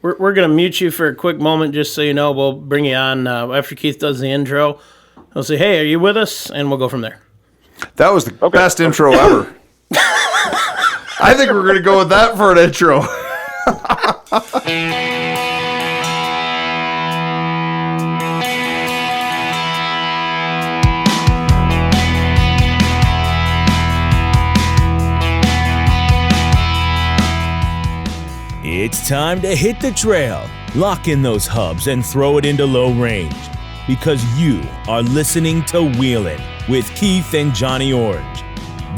We're going to mute you for a quick moment just so you know. We'll bring you on after Keith does the intro. We'll say, hey, are you with us? And we'll go from there. That was the best intro ever. I think we're going to go with that for an intro. It's time to hit the trail, lock in those hubs, and throw it into low range. Because you are listening to Wheelin' with Keith and Johnny Orange.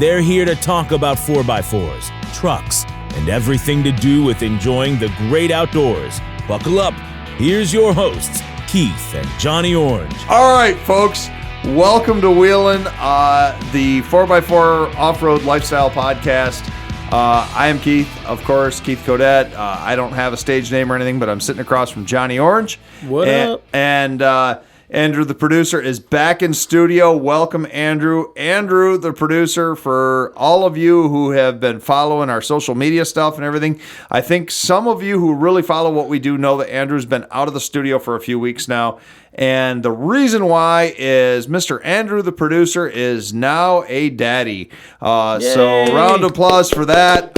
They're here to talk about 4x4s, trucks, and everything to do with enjoying the great outdoors. Buckle up. Here's your hosts, Keith and Johnny Orange. All right, folks. Welcome to Wheelin', the 4x4 Off-Road Lifestyle Podcast. I am Keith, of course, Keith Codette. I don't have a stage name or anything, but I'm sitting across from Johnny Orange. What up? And Andrew, the producer, is back in studio. Welcome, Andrew. Andrew, the producer, for all of you who have been following our social media stuff and everything, I think some of you who really follow what we do know that Andrew's been out of the studio for a few weeks now. And the reason why is Mr. Andrew, the producer, is now a daddy. So round of applause for that.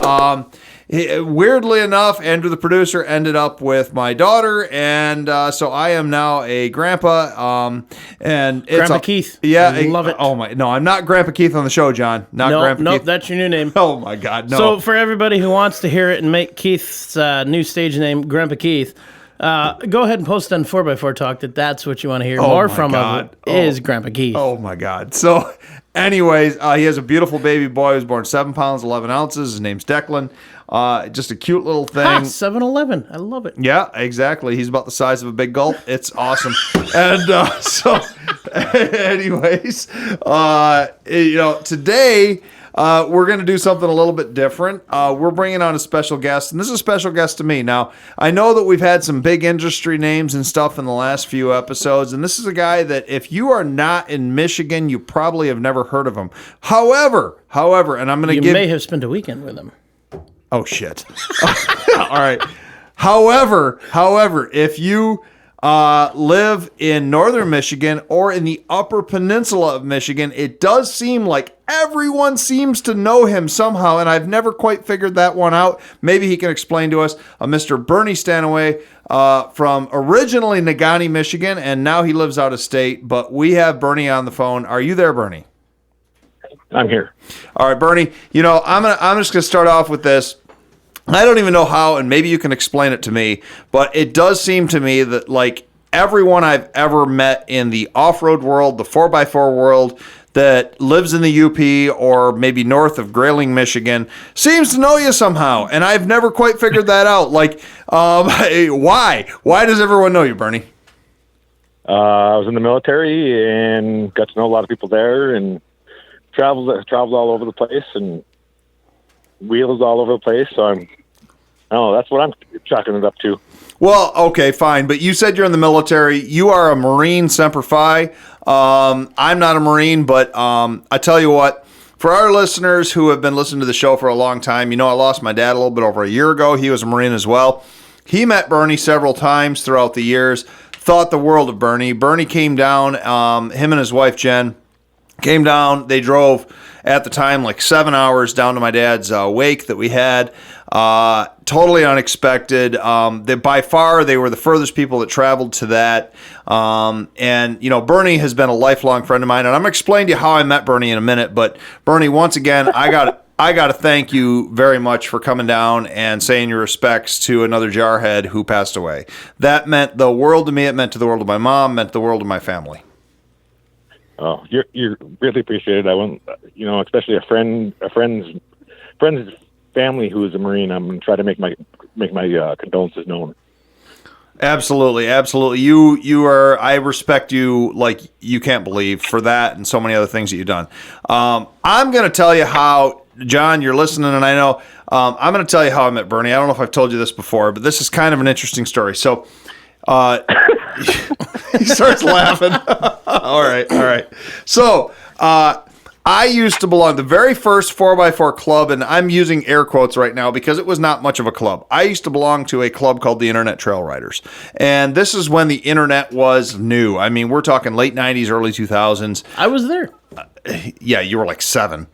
Weirdly enough, Andrew, the producer, ended up with my daughter, and so I am now a grandpa. And it's Grandpa Keith. Yeah, I love it. Oh my! No, I'm not Grandpa Keith on the show, John. Not Grandpa Keith. That's your new name. Oh my God, no. So for everybody who wants to hear it and make Keith's new stage name Grandpa Keith, go ahead and post on 4x4 Talk that's what you want to hear more from is Grandpa Keith. Oh my God. So anyways, he has a beautiful baby boy. He was born 7 pounds, 11 ounces. His name's Declan. Just a cute little thing. 7-Eleven. I love it. Yeah, exactly. He's about the size of a big gulp. It's awesome. And so anyways, today we're going to do something a little bit different. We're bringing on a special guest, and this is a special guest to me. Now, I know that we've had some big industry names and stuff in the last few episodes, and this is a guy that if you are not in Michigan, you probably have never heard of him. However, and I'm going to You may have spent a weekend with him. Oh, shit. All right. However, if you live in northern Michigan or in the upper peninsula of Michigan, it does seem like everyone seems to know him somehow, and I've never quite figured that one out. Maybe he can explain to us. Mr. Bernie Stanaway from originally Negaunee, Michigan, and now he lives out of state, but we have Bernie on the phone. Are you there, Bernie? I'm here. All right, Bernie, I'm just going to start off with this. I don't even know how, and maybe you can explain it to me, but it does seem to me that, like, everyone I've ever met in the off-road world, the 4x4 world, that lives in the UP or maybe north of Grayling, Michigan, seems to know you somehow, and I've never quite figured that out. Like, why? Why does everyone know you, Bernie? I was in the military and got to know a lot of people there, and traveled all over the place and wheels all over the place. So that's what I'm chalking it up to. Well, okay, fine. But you said you're in the military. You are a Marine Semper Fi. I'm not a Marine, but I tell you what, for our listeners who have been listening to the show for a long time, I lost my dad a little bit over a year ago. He was a Marine as well. He met Bernie several times throughout the years, thought the world of Bernie. Bernie came down, him and his wife, Jen, came down. They drove at the time like 7 hours down to my dad's wake that we had. Totally unexpected. By far, they were the furthest people that traveled to that. And Bernie has been a lifelong friend of mine, and I'm going to explain to you how I met Bernie in a minute. But Bernie, once again, I got to thank you very much for coming down and saying your respects to another jarhead who passed away. That meant the world to me. It meant to the world of my mom. Meant the world of my family. Oh, you're really appreciated. I wouldn't, especially a friend's family who is a Marine. I'm going to try to make my condolences known. Absolutely. You are. I respect you like you can't believe for that and so many other things that you've done. I'm going to tell you how, John, you're listening, and I know I'm going to tell you how I met Bernie. I don't know if I've told you this before, but this is kind of an interesting story. So. He starts laughing. All right. So, I used to belong the very first 4x4 club, and I'm using air quotes right now because it was not much of a club. I used to belong to a club called the Internet Trail Riders. And this is when the internet was new. I mean, we're talking late 90s, early 2000s. I was there. Yeah, you were like 7.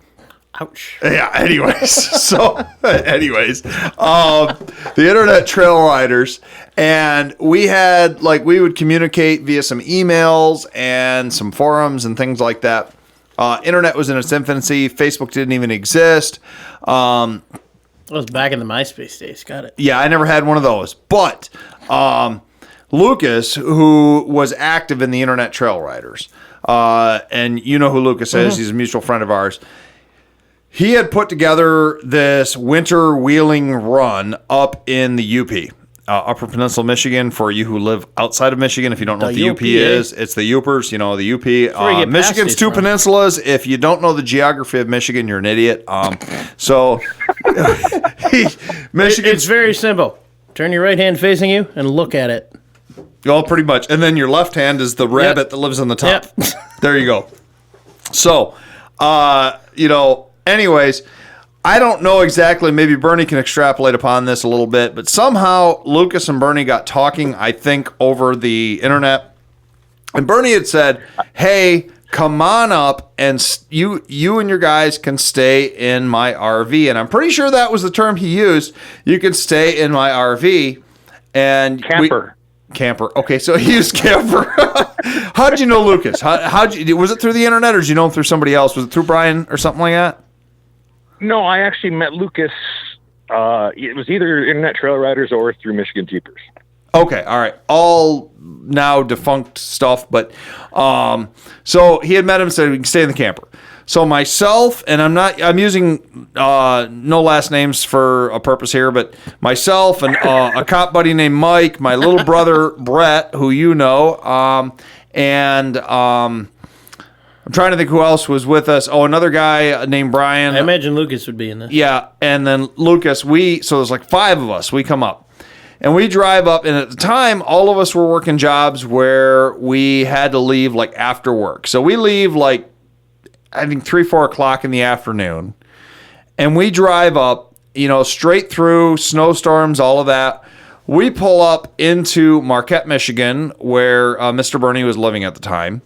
Ouch. Yeah, anyways. The Internet Trail Riders. And we had, we would communicate via some emails and some forums and things like that. Internet was in its infancy. Facebook didn't even exist. It was back in the MySpace days. Got it. Yeah, I never had one of those. But Lucas, who was active in the Internet Trail Riders, and you know who Lucas is. He's a mutual friend of ours. He had put together this winter wheeling run up in the UP. Upper Peninsula, Michigan. For you who live outside of Michigan, if you don't know what the UP is, it's the Yoopers, the UP. Michigan's 2 peninsulas. If you don't know the geography of Michigan, you're an idiot. It's very simple. Turn your right hand facing you and look at it. Well, pretty much. And then your left hand is the rabbit that lives on the top. Yep. There you go. So, anyways, I don't know exactly. Maybe Bernie can extrapolate upon this a little bit, but somehow Lucas and Bernie got talking, I think, over the internet. And Bernie had said, hey, come on up and you and your guys can stay in my RV. And I'm pretty sure that was the term he used. You can stay in my RV. And camper. Camper. Okay, so he used camper. How'd you know Lucas? Was it through the internet or did you know him through somebody else? Was it through Brian or something like that? No, I actually met Lucas. It was either Internet Trail Riders or through Michigan Jeepers. Okay, all right. All now defunct stuff, but so he had met him and said we can stay in the camper. So myself, and I'm using no last names for a purpose here, but myself and a cop buddy named Mike, my little brother Brett, who you know, and I'm trying to think who else was with us. Oh, another guy named Brian. I imagine Lucas would be in this. Yeah, and then Lucas, so there's like 5 of us. We come up. And we drive up, and at the time, all of us were working jobs where we had to leave after work. So we leave I think 3-4 o'clock in the afternoon. And we drive up, straight through snowstorms, all of that. We pull up into Marquette, Michigan, where Mr. Bernie was living at the time.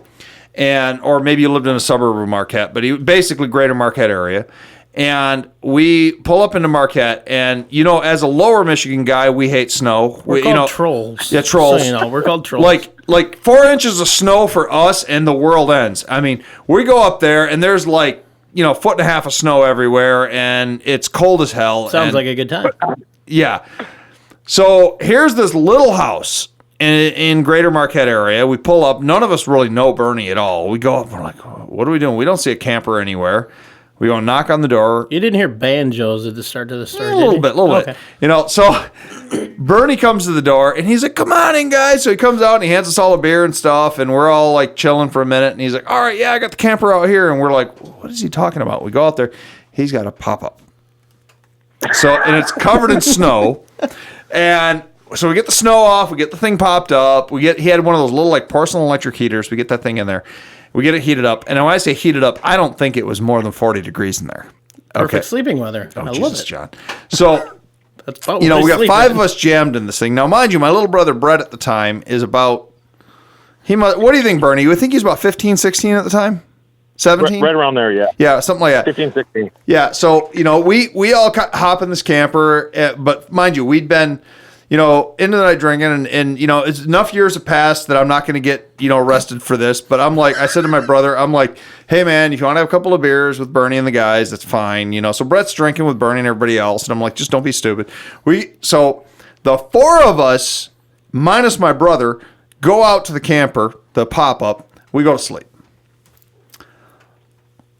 Or maybe you lived in a suburb of Marquette, but basically greater Marquette area. And we pull up into Marquette, and, as a lower Michigan guy, we hate snow. We're called trolls. Yeah, trolls. So, we're called trolls. Like 4 inches of snow for us, and the world ends. I mean, we go up there, and there's 1.5 foot of snow everywhere, and it's cold as hell. Sounds like a good time. Yeah. So here's this little house in greater Marquette area. We pull up. None of us really know Bernie at all. We go up, and we're like, what are we doing? We don't see a camper anywhere. We go knock on the door. You didn't hear banjos at the start of the story, A little bit. So Bernie comes to the door, and he's like, come on in, guys. So he comes out, and he hands us all a beer and stuff, and we're all, chilling for a minute. And he's like, all right, yeah, I got the camper out here. And we're like, what is he talking about? We go out there. He's got a pop-up. And it's covered in snow. And so we get the snow off. We get the thing popped up. He had one of those little, porcelain electric heaters. We get that thing in there. We get it heated up. And when I say heated up, I don't think it was more than 40 degrees in there. Perfect sleeping weather. Oh, I Jesus, love it. John. So, That's about we got 5 of us jammed in this thing. Now, mind you, my little brother Brett at the time is about, what do you think, Bernie? You would think he's about 15, 16 at the time? 17? Right around there, yeah. Yeah, something like that. 15, 16. Yeah, so, we all hop in this camper, but mind you, we'd been, into the night drinking, and it's enough years have passed that I'm not going to get, arrested for this, but I said to my brother, I'm like, hey, man, if you want to have a couple of beers with Bernie and the guys, that's fine, So Brett's drinking with Bernie and everybody else, and I'm like, just don't be stupid. So the 4 of us, minus my brother, go out to the camper, the pop-up, we go to sleep.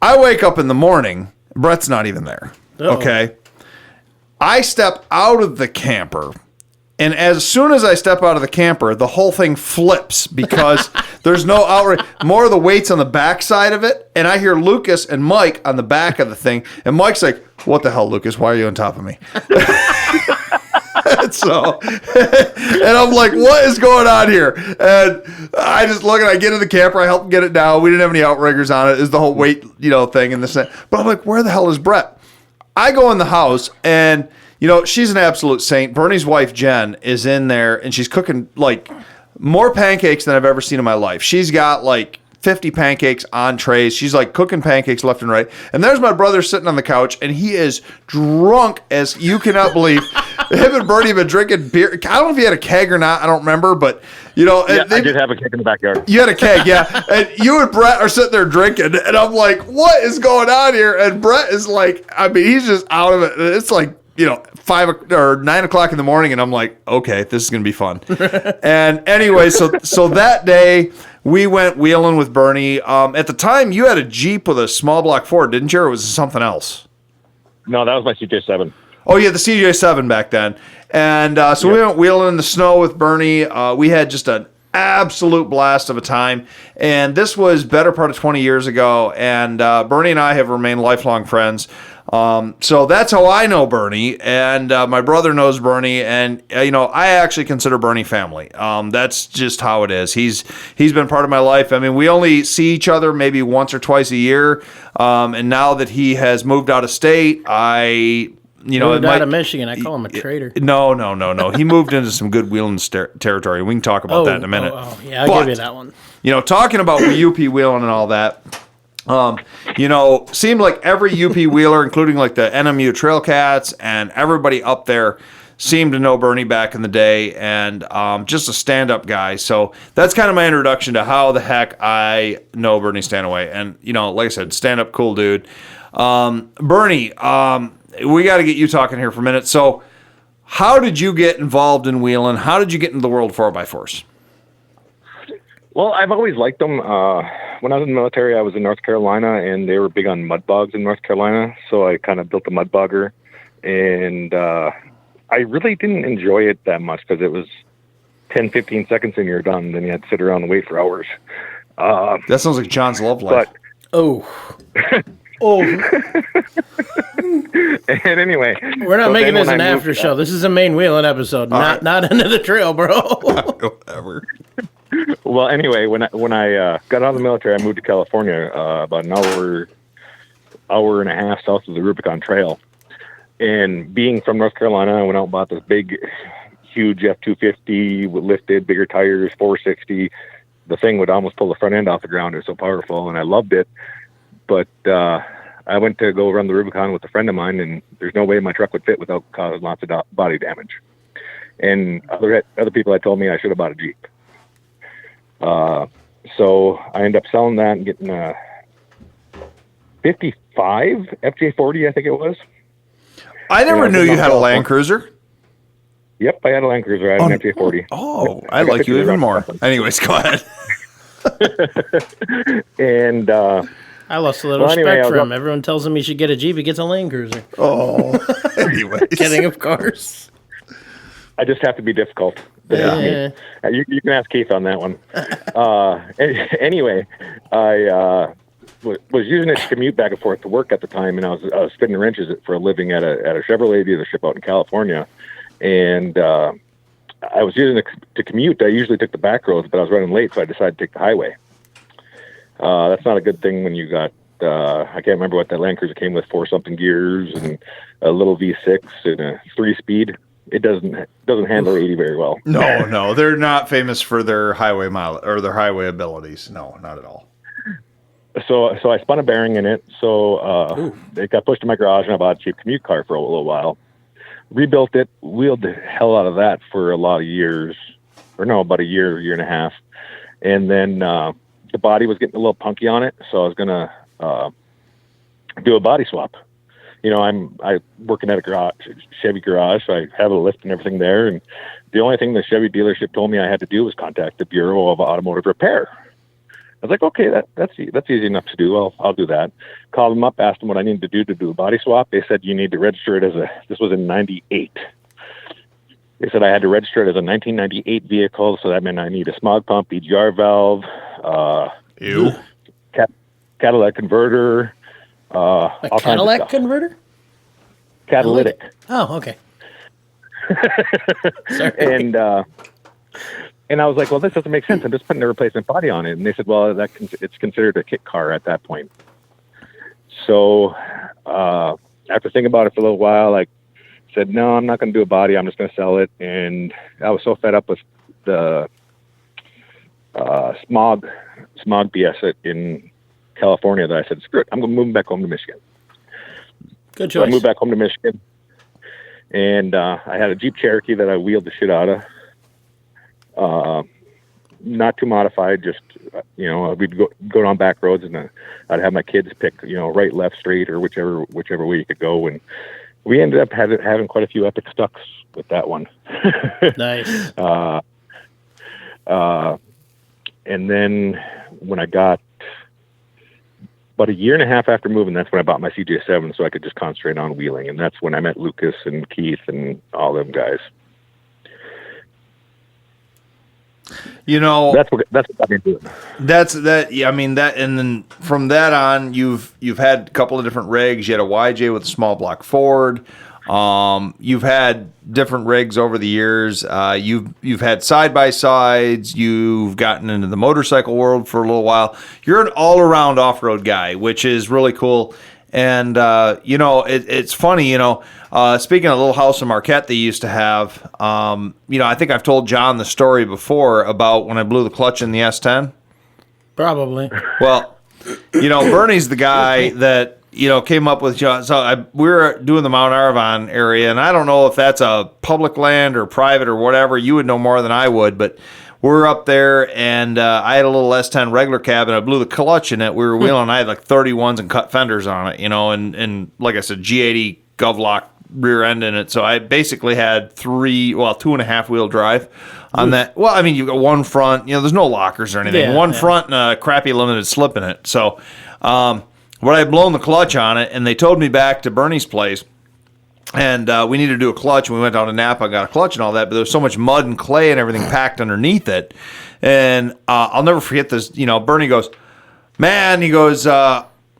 I wake up in the morning, Brett's not even there. Uh-oh. Okay? I step out of the camper, and as soon as I step out of the camper, the whole thing flips because there's no outright. More of the weight's on the back side of it, and I hear Lucas and Mike on the back of the thing, and Mike's like, what the hell, Lucas? Why are you on top of me? So, and I'm like, what is going on here? And I just look and I get in the camper. I help him get it down. We didn't have any outriggers on it. It's the whole weight, thing in this thing. But I'm like, where the hell is Brett? I go in the house and, she's an absolute saint. Bernie's wife, Jen, is in there and she's cooking like more pancakes than I've ever seen in my life. She's got like 50 pancakes on trays. She's like cooking pancakes left and right. And there's my brother sitting on the couch, and he is drunk as you cannot believe. Him and Bernie have been drinking beer. I don't know if he had a keg or not. I don't remember, but I did have a keg in the backyard. You had a keg, yeah. And you and Brett are sitting there drinking, and I'm like, what is going on here? And Brett is like, he's just out of it. It's like, 5 or 9 o'clock in the morning, and I'm like, okay, this is gonna be fun. And anyway, so that day we went wheeling with Bernie. At the time, you had a Jeep with a small block Ford, didn't you, or was it something else? No, that was my CJ7. Oh yeah, the CJ7 back then. And so we went wheeling in the snow with Bernie. We had just an absolute blast of a time. And this was better part of 20 years ago. And Bernie and I have remained lifelong friends. So that's how I know Bernie, and my brother knows Bernie, and I actually consider Bernie family. That's just how it is. He's been part of my life. I mean, we only see each other maybe once or twice a year, and now that he has moved out of state, moved out of Michigan. I call him a traitor. No. He moved into some good wheeling territory. We can talk about that in a minute. Yeah, I'll give you that one. Talking about UP wheeling and all that. Seemed like every UP wheeler, including like the NMU Trail Cats and everybody up there, seemed to know Bernie back in the day, and just a stand-up guy. So that's kind of my introduction to how the heck I know Bernie Stanaway. And, like I said, stand-up, cool dude. Bernie, we got to get you talking here for a minute. So how did you get involved in wheeling? How did you get into the world of 4x4s? Well, I've always liked them. When I was in the military, I was in North Carolina, and they were big on mud bogs in North Carolina. So I kind of built a mud bogger, and I really didn't enjoy it that much because it was 10, 15 seconds and you're done. Then you had to sit around and wait for hours. That sounds like John's love life. And anyway, we're not making this an after show. This is a main wheeling episode, not end of the trail, bro. Whatever. Well, anyway, when I got out of the military, I moved to California, about an hour and a half south of the Rubicon Trail. And being from North Carolina, I went out and bought this big, huge F-250 with lifted, bigger tires, 460. The thing would almost pull the front end off the ground. It was so powerful, and I loved it. But I went to go run the Rubicon with a friend of mine, and there's no way my truck would fit without causing lots of body damage. And other people had told me I should have bought a Jeep. So I ended up selling that and getting a 55 FJ40, I think it was. I never knew you had a Land Cruiser. Yep, I had a Land Cruiser. I had an FJ40. Oh, I like you even more. Anyways, go ahead. And I lost a little respect for him. Everyone tells him he should get a Jeep. He gets a Land Cruiser. Oh, anyways. Kidding, of course. I just have to be difficult. Yeah. You can ask Keith on that one. Anyway, I was using it to commute back and forth to work at the time, and I was spinning wrenches for a living at a Chevrolet dealership out in California. And I was using it to commute. I usually took the back roads, but I was running late, so I decided to take the highway. That's not a good thing when you got, I can't remember what that Land Cruiser came with, 4-something gears and a little V6 and a 3-speed. It doesn't handle 80 very well. No, they're not famous for their highway mile or their highway abilities. No, not at all. So I spun a bearing in it. So it got pushed in my garage, and I bought a cheap commute car for a little while. Rebuilt it, wheeled the hell out of that for a lot of years, about a year and a half. And then the body was getting a little punky on it, so I was gonna do a body swap. I'm working at a Chevy garage, so I have a lift and everything there. And the only thing the Chevy dealership told me I had to do was contact the Bureau of Automotive Repair. I was like, okay, that's easy enough to do. I'll do that. Called them up, asked them what I needed to do a body swap. They said you need to register it this was in 98. They said I had to register it as a 1998 vehicle, so that meant I need a smog pump, EGR valve, catalytic converter, a Cadillac converter? Catalytic. Oh, okay. And I was like, well, this doesn't make sense. I'm just putting a replacement body on it. And they said, well, it's considered a kit car at that point. So after thinking about it for a little while, I said, no, I'm not going to do a body. I'm just going to sell it. And I was so fed up with the smog BS in California that I said, screw it. I'm going to move back home to Michigan. Good choice. So I moved back home to Michigan. And I had a Jeep Cherokee that I wheeled the shit out of. Not too modified, just, we'd go down back roads and I'd have my kids pick, right, left, straight, or whichever way you could go. And we ended up having quite a few epic stucks with that one. Nice. And then when I got about a year and a half after moving, that's when I bought my CJ7 so I could just concentrate on wheeling. And that's when I met Lucas and Keith and all them guys. That's what I've been doing. That's that. Yeah, I mean that, and then from that on, you've had a couple of different rigs. You had a YJ with a small block Ford. You've had different rigs over the years. You've had side by sides. You've gotten into the motorcycle world for a little while. You're an all around off road guy, which is really cool. And it's funny. Speaking of Little House in Marquette, they used to have. I think I've told John the story before about when I blew the clutch in the S10. Probably. Well, Bernie's the guy that came up with John. So we were doing the Mount Arvon area, and I don't know if that's a public land or private or whatever. You would know more than I would, but we're up there, and I had a little S10 regular cab, and I blew the clutch in it. We were wheeling, and I had like 31s and cut fenders on it, and like I said, G80 Govlock rear end in it. So I basically had 2.5 wheel drive on that. Well, I mean, you've got one front, there's no lockers or anything. One front and a crappy limited slip in it. So what I had blown the clutch on it, and they towed me back to Bernie's place. And we needed to do a clutch, and we went down to Napa and got a clutch and all that, but there was so much mud and clay and everything packed underneath it. And I'll never forget this. Bernie goes, man, he goes,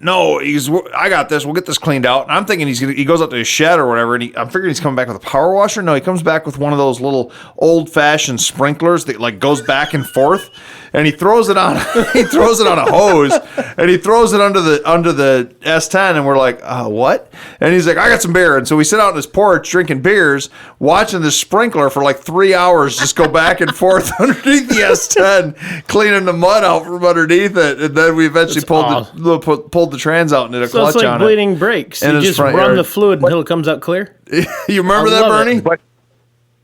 no, I got this. We'll get this cleaned out. And I'm thinking he goes up to his shed or whatever, and I'm figuring he's coming back with a power washer. No, he comes back with one of those little old-fashioned sprinklers that like goes back and forth. And he throws it on a hose, and he throws it under the S10, and we're like, what? And he's like, I got some beer. And so we sit out on his porch drinking beers, watching this sprinkler for like 3 hours just go back and forth underneath the S10, cleaning the mud out from underneath it. And then we eventually pulled the trans out and did a clutch on it. So it's like bleeding brakes. You just run the fluid until it comes out clear? You remember that, Bernie?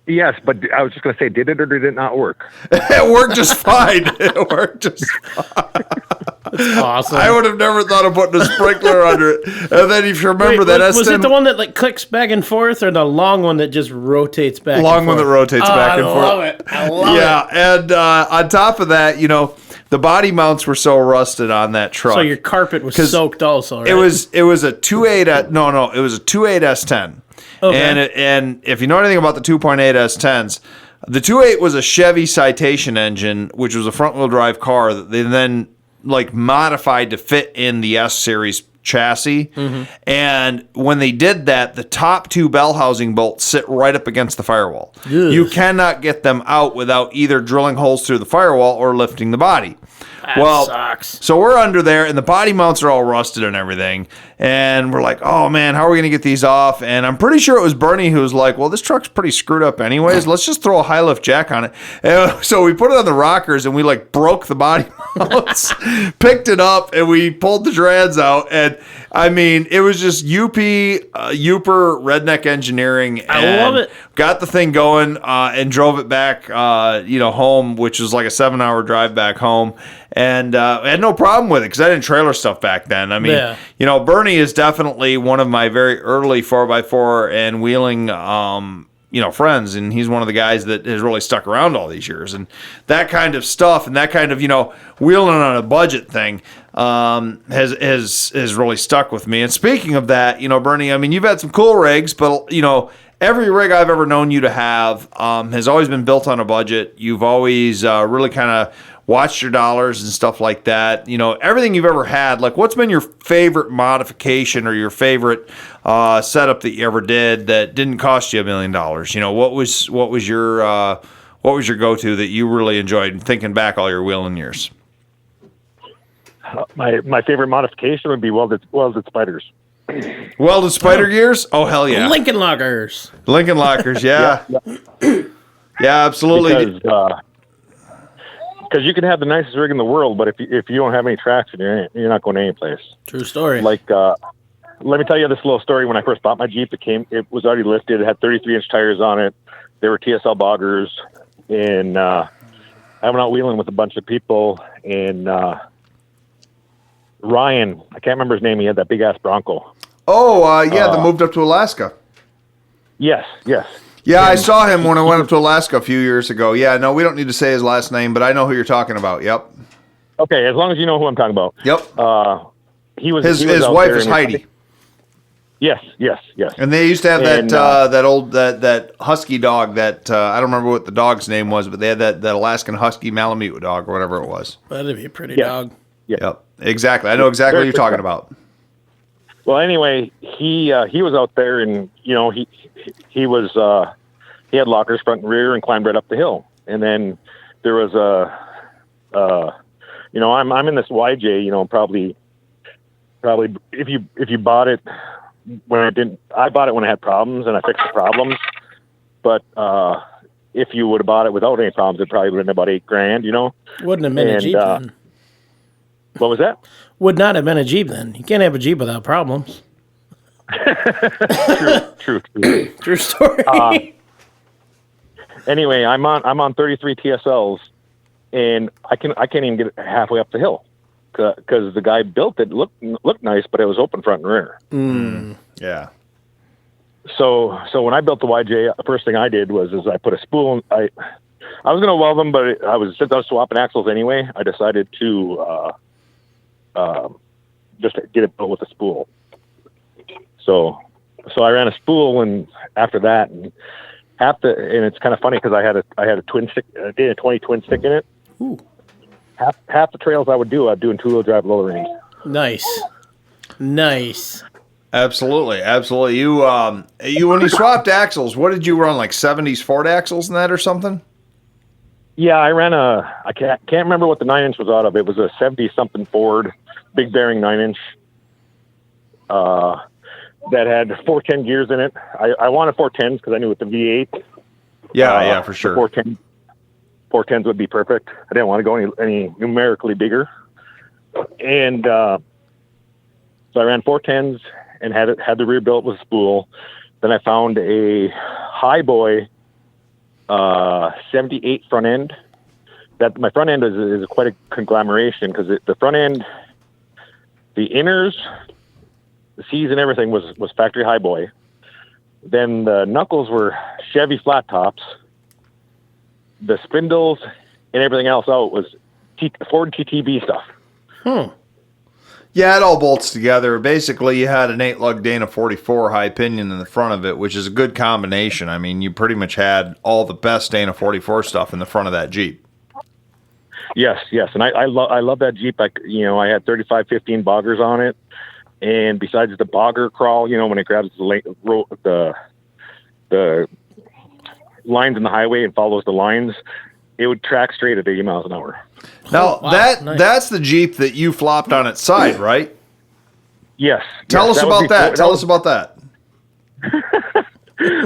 Yes, but I was just going to say, did it or did it not work? It worked just fine. It worked just fine. That's awesome. I would have never thought of putting a sprinkler under it. And then if you remember that S10... Was it the one that like clicks back and forth, or the long one that just rotates back and forth? Long one that rotates back and forth. I love it. Yeah, and on top of that, the body mounts were so rusted on that truck. So your carpet was soaked also, right? It was a 2.8... No, it was a 2.8 S10. Okay. And if you know anything about the 2.8 S10s, the 2.8 was a Chevy Citation engine, which was a front-wheel drive car that they then like modified to fit in the S series chassis. Mm-hmm. And when they did that, the top two bell housing bolts sit right up against the firewall. Ugh. You cannot get them out without either drilling holes through the firewall or lifting the body. That sucks. So we're under there, and the body mounts are all rusted and everything. And we're like, oh, man, how are we going to get these off? And I'm pretty sure it was Bernie who was like, well, this truck's pretty screwed up anyways. Let's just throw a high-lift jack on it. And so we put it on the rockers, and we, like, broke the body mounts, picked it up, and we pulled the trans out. And, I mean, it was just Yooper redneck engineering. And I love it. Got the thing going and drove it back, home, which was like a 7-hour drive back home. And I had no problem with it because I didn't trailer stuff back then. I mean, Bernie is definitely one of my very early 4x4 and wheeling, friends. And he's one of the guys that has really stuck around all these years. And that kind of stuff and that kind of, wheeling on a budget thing has really stuck with me. And speaking of that, Bernie, I mean, you've had some cool rigs, but, every rig I've ever known you to have has always been built on a budget. You've always really kind of watched your dollars and stuff like that. You know, everything you've ever had. Like, what's been your favorite modification or your favorite setup that you ever did that didn't cost you $1 million? You know, what was your go-to that you really enjoyed thinking back all your wheeling years? My favorite modification would be welded spiders. Welded spider gears? Oh, hell yeah. Lincoln Lockers. Lincoln Lockers, yeah. Yeah, absolutely. Because you can have the nicest rig in the world, but if you don't have any traction, you're not going any place. True story. Like, let me tell you this little story. When I first bought my Jeep, it was already lifted. It had 33-inch tires on it. They were TSL boggers. And I went out wheeling with a bunch of people. And Ryan, I can't remember his name. He had that big-ass Bronco. Oh, that moved up to Alaska. Yes. Yeah, I saw him when I went up to Alaska a few years ago. Yeah, no, we don't need to say his last name, but I know who you're talking about. Yep. Okay, as long as you know who I'm talking about. Yep. His wife is Heidi. Yes. And they used to have that husky dog that I don't remember what the dog's name was, but they had that Alaskan husky Malamute dog or whatever it was. That'd be a pretty dog. Yep. Exactly. I know exactly what you're talking about. Well, anyway, he was out there, and he had lockers front and rear, and climbed right up the hill. And then there was I'm in this YJ, probably if you bought it when I bought it when I had problems, and I fixed the problems. But if you would have bought it without any problems, it probably would have been about $8,000, Wouldn't have been a Jeep then. What was that? Would not have been a Jeep then. You can't have a Jeep without problems. True. True story. Anyway, I'm on 33 TSLs, and I can't even get halfway up the hill because the guy built it looked nice, but it was open front and rear. Yeah. So when I built the YJ, the first thing I did was I put a spool. I was going to weld them, but since I was swapping axles anyway, I decided to just get it built with a spool. So I ran a spool, and after that, and it's kind of funny because I had a twin stick, I did a 20 twin stick in it. Ooh. Half the trails I'd do in 2-wheel drive low range. Nice. Absolutely. You when you swapped axles, what did you run, like 70s Ford axles in that or something? Yeah, I ran I can't remember what the 9-inch was out of. It was a 70-something Ford, big bearing 9-inch. That had 410 gears in it. I wanted 410s because I knew with the V8. Yeah, for sure. 410s would be perfect. I didn't want to go any numerically bigger. And so I ran 410s and had the rear built with a spool. Then I found a Highboy 78 front end. That my front end is quite a conglomeration because the front end, the inners, the C's and everything was factory Highboy. Then the knuckles were Chevy flat tops. The spindles and everything else out was Ford TTB stuff. Yeah, it all bolts together. Basically, you had an 8-lug Dana 44 high pinion in the front of it, which is a good combination. I mean, you pretty much had all the best Dana 44 stuff in the front of that Jeep. Yes, and I love that Jeep. I had 3515 boggers on it. And besides the bogger crawl, when it grabs the lines in the highway and follows the lines, it would track straight at 80 miles an hour. Now, that's the Jeep that you flopped on its side, right? Yes. Tell us about that. Tell us about that.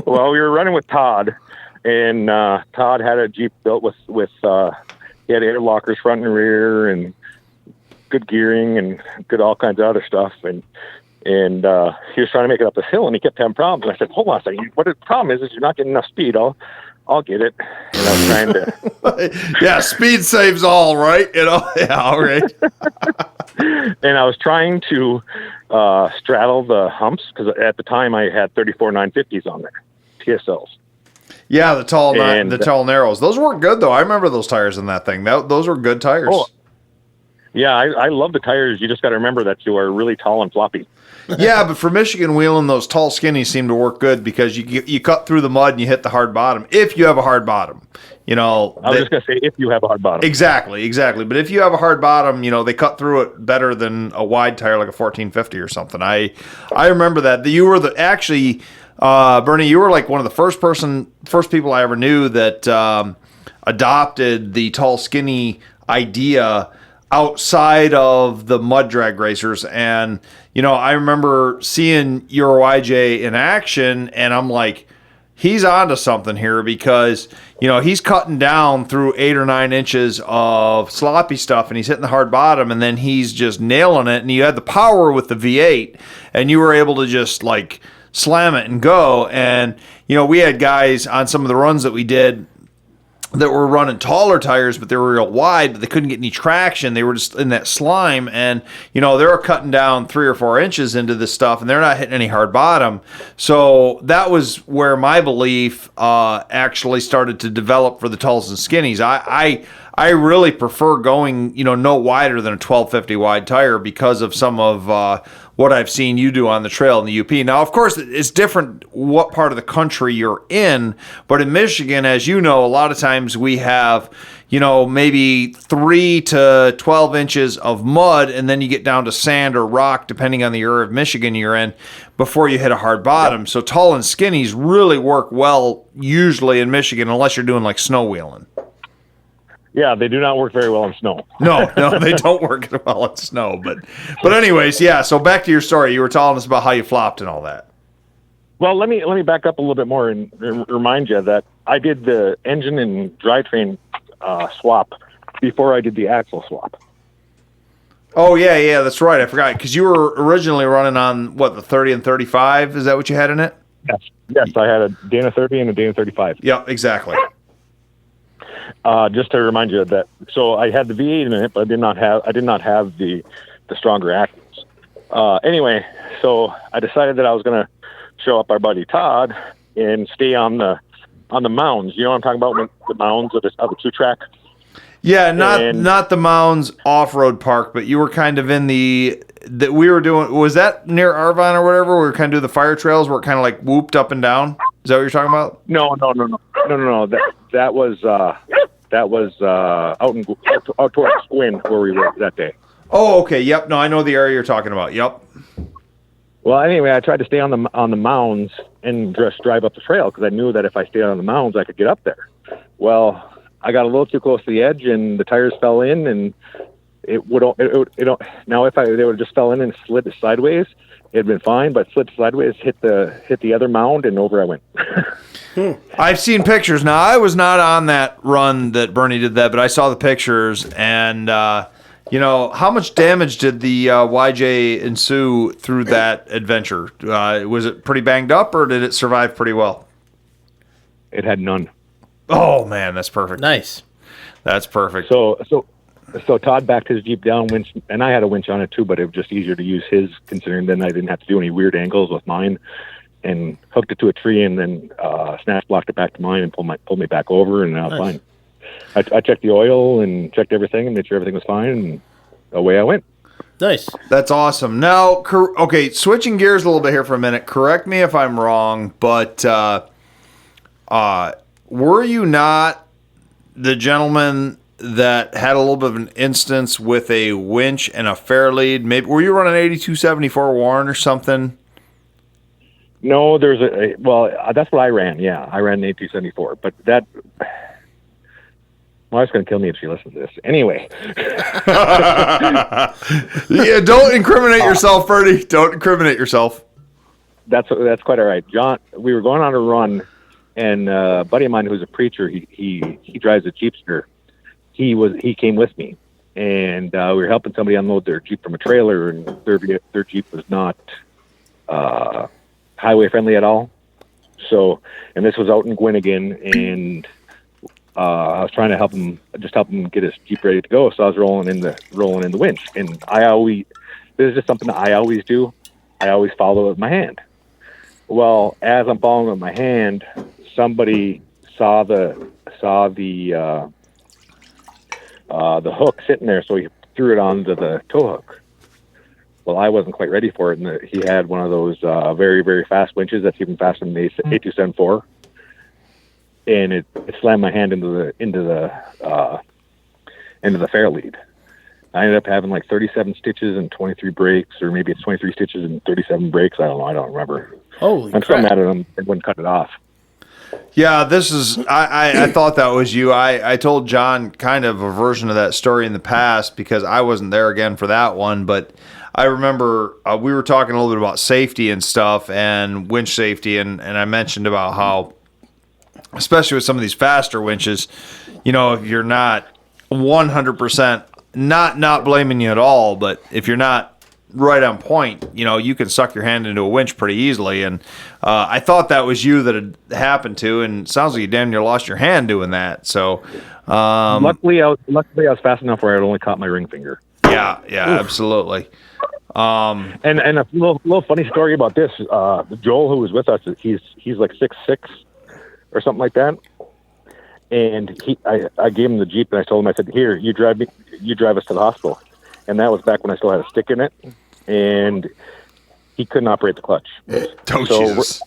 Well, we were running with Todd, and Todd had a Jeep built with he had air lockers front and rear and good gearing and good all kinds of other stuff. And he was trying to make it up this hill, and he kept having problems. And I said, hold on a second. What the problem is you're not getting enough speed. I'll get it. And I was trying to. Yeah, speed saves all, right? Yeah, all right. And I was trying to straddle the humps because at the time I had 34 950s on there, TSLs. Yeah, the tall narrows. Those weren't good though. I remember those tires in that thing. Those were good tires. Oh, yeah, I love the tires. You just got to remember that you are really tall and floppy. Yeah, but for Michigan wheeling, those tall skinnies seem to work good because you cut through the mud and you hit the hard bottom. If you have a hard bottom, I was just gonna say if you have a hard bottom. Exactly. But if you have a hard bottom, they cut through it better than a wide tire like a 1450 or something. I remember that. You were Bernie, you were like one of the first people I ever knew that adopted the tall skinny idea outside of the mud drag racers. And, I remember seeing your YJ in action, and I'm like, he's onto something here because, he's cutting down through 8 or 9 inches of sloppy stuff, and he's hitting the hard bottom, and then he's just nailing it. And you had the power with the V8, and you were able to just like slam it and go. And, we had guys on some of the runs that we did that were running taller tires, but they were real wide, but they couldn't get any traction. They were just in that slime, and they were cutting down 3 or 4 inches into this stuff, and they're not hitting any hard bottom. So that was where my belief actually started to develop for the talls and skinnies. I really prefer going, no wider than a 1250 wide tire because of some of what I've seen you do on the trail in the UP. Now, of course, it's different what part of the country you're in, but in Michigan, as you know, a lot of times we have, maybe 3 to 12 inches of mud, and then you get down to sand or rock, depending on the area of Michigan you're in, before you hit a hard bottom. So tall and skinnies really work well usually in Michigan, unless you're doing like snow wheeling. Yeah, they do not work very well in snow. No, they don't work well in snow. But anyways, yeah. So back to your story. You were telling us about how you flopped and all that. Well, let me back up a little bit more and remind you that I did the engine and drivetrain swap before I did the axle swap. Oh yeah, that's right. I forgot because you were originally running on the 30 and 35. Is that what you had in it? Yes, I had a Dana 30 and a Dana 35. Yeah, exactly. Just to remind you that, so I had the V8 in it, but I did not have the stronger axles. Anyway, so I decided that I was going to show up our buddy Todd and stay on the mounds. You know what I'm talking about? The mounds of the 2-track. Yeah, not the mounds off-road park, but you were kind of in that we were doing. Was that near Arvon or whatever? We were kind of doing the fire trails where it kind of like whooped up and down. Is that what you're talking about? No. That was out towards Squin where we were that day. Oh, okay. Yep. No, I know the area you're talking about. Yep. Well, anyway, I tried to stay on the mounds and just drive up the trail because I knew that if I stayed on the mounds, I could get up there. Well, I got a little too close to the edge, and the tires fell in, and it would. Now, if they would have just fell in and slid sideways, it'd been fine. But slid sideways, hit the other mound, and over I went. I've seen pictures. Now, I was not on that run that Bernie did that, but I saw the pictures, and how much damage did the YJ ensue through that adventure? Was it pretty banged up, or did it survive pretty well? It had none. Oh man, that's perfect. Nice. That's perfect. So Todd backed his Jeep down, winch, and I had a winch on it too, but it was just easier to use his, considering then I didn't have to do any weird angles with mine, and hooked it to a tree, and then snatch blocked it back to mine and pulled me back over, and now nice. Fine. I checked the oil and checked everything and made sure everything was fine, and away I went. Nice. That's awesome. Now, okay, switching gears a little bit here for a minute. Correct me if I'm wrong, but were you not the gentleman that had a little bit of an instance with a winch and a fair lead? Maybe were you running 8274 Warren or something? No, there's that's what I ran. Yeah, I ran an 8274, but that. My wife's going to kill me if she listens to this. Anyway. Yeah, don't incriminate yourself, Bernie. Don't incriminate yourself. That's quite all right. John, we were going on a run, and a buddy of mine who's a preacher, he drives a Jeepster. He came with me, and we were helping somebody unload their Jeep from a trailer, and their Jeep was not highway friendly at all. So, and this was out in Gwinnigan, and I was trying to help him get his Jeep ready to go. So I was rolling in the winch, and this is just something that I always do. I always follow with my hand. Well, as I'm following with my hand, somebody saw the hook sitting there, so he threw it onto the tow hook. Well, I wasn't quite ready for it, and he had one of those very, very fast winches that's even faster than the 8274, and it slammed my hand into the fair lead. I ended up having like 37 stitches and 23 breaks, or maybe it's 23 stitches and 37 breaks. I don't know. I don't remember. Holy I'm crap. so mad at him. I wouldn't cut it off. Yeah, this is. I thought that was you. I told John kind of a version of that story in the past because I wasn't there again for that one, but I remember we were talking a little bit about safety and stuff and winch safety, and I mentioned about how, especially with some of these faster winches, you know, if you're not 100%, not blaming you at all, but if you're not right on point, you know, you can suck your hand into a winch pretty easily. And I thought that was you that had happened to, and it sounds like you damn near lost your hand doing that. So luckily I was fast enough where I'd only caught my ring finger. Yeah, absolutely. And a little funny story about this. Joel, who was with us, he's like 6'6" or something like that. And I gave him the Jeep, and I told him, I said, "Here, you drive us to the hospital." And that was back when I still had a stick in it, and he couldn't operate the clutch. Jesus.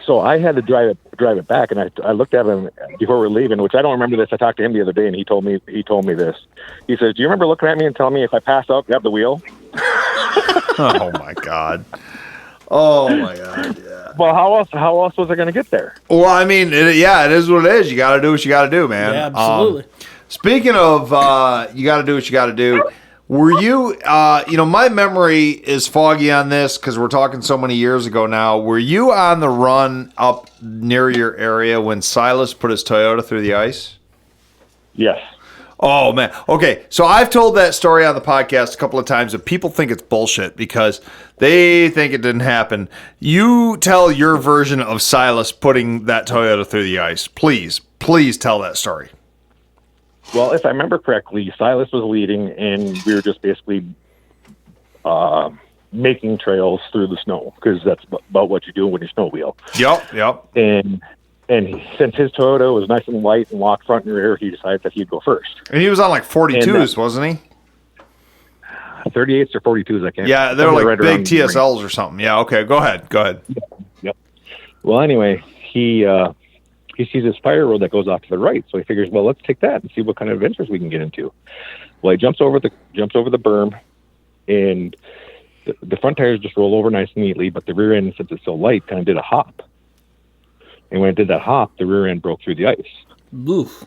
So I had to drive it back, and I looked at him before we were leaving, which I don't remember this. I talked to him the other day, and he told me this. He says, "Do you remember looking at me and telling me if I pass out, grab the wheel?" Oh my God. Oh my God. Yeah. Well, how else was I going to get there? Well, I mean, it is what it is. You got to do what you got to do, man. Yeah, absolutely. Speaking of, you got to do what you got to do. Were you, my memory is foggy on this because we're talking so many years ago now. Were you on the run up near your area when Silas put his Toyota through the ice? Yes. Oh, man. Okay, so I've told that story on the podcast a couple of times, and people think it's bullshit because they think it didn't happen. You tell your version of Silas putting that Toyota through the ice. Please tell that story. Well, if I remember correctly, Silas was leading, and we were just basically making trails through the snow because that's about what you do when you snowmobile. Yep. And since his Toyota was nice and light and locked front and rear, he decided that he'd go first. And he was on like 42s, wasn't he? 38s or 42s, I can't. Yeah, they were like big TSLs or something. Yeah, okay, go ahead. Yep. Well, anyway, he sees this fire road that goes off to the right, so he figures, well, let's take that and see what kind of adventures we can get into. Well, he jumps over the berm, and the front tires just roll over nice and neatly, but the rear end, since it's so light, kind of did a hop. And when it did that hop, the rear end broke through the ice. Oof.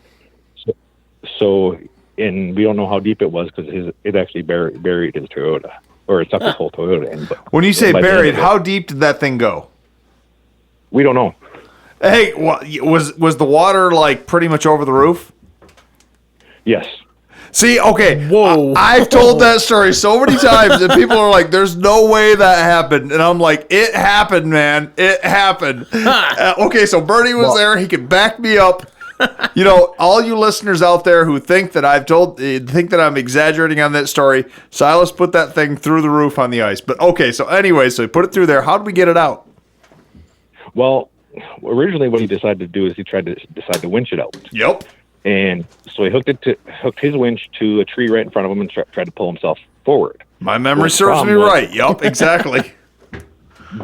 So, and we don't know how deep it was because it actually buried his Toyota, or it's up his whole Toyota. And when you say buried, how deep did that thing go? We don't know. Hey, was the water like pretty much over the roof? Yes. See, okay, whoa! I've told that story so many times, and people are like, "There's no way that happened," and I'm like, "It happened, man. It happened." Okay, so Bernie was there; he could back me up. You know, all you listeners out there who think that I'm exaggerating on that story, Silas put that thing through the roof on the ice. But okay, so anyway, so he put it through there. How did we get it out? Well, originally, what he decided to do is he tried to winch it out. Yep. And so he hooked his winch to a tree right in front of him and tried to pull himself forward. My memory serves me right. Yep, exactly.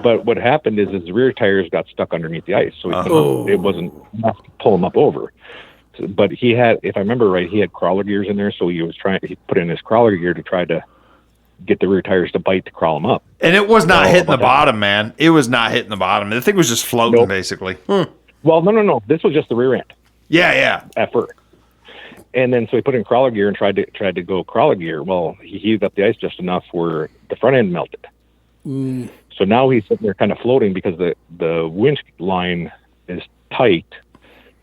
But what happened is his rear tires got stuck underneath the ice, so it wasn't enough to pull him up over. But he had, if I remember right, he had crawler gears in there, so he put in his crawler gear to try to get the rear tires to bite to crawl him up. And it was not hitting the bottom, man. It was not hitting the bottom. The thing was just floating, basically. Well, no. This was just the rear end. Yeah. At first. And then so he put in crawler gear and tried to go crawler gear. Well, he heaved up the ice just enough where the front end melted. So now he's sitting there kind of floating because the winch line is tight,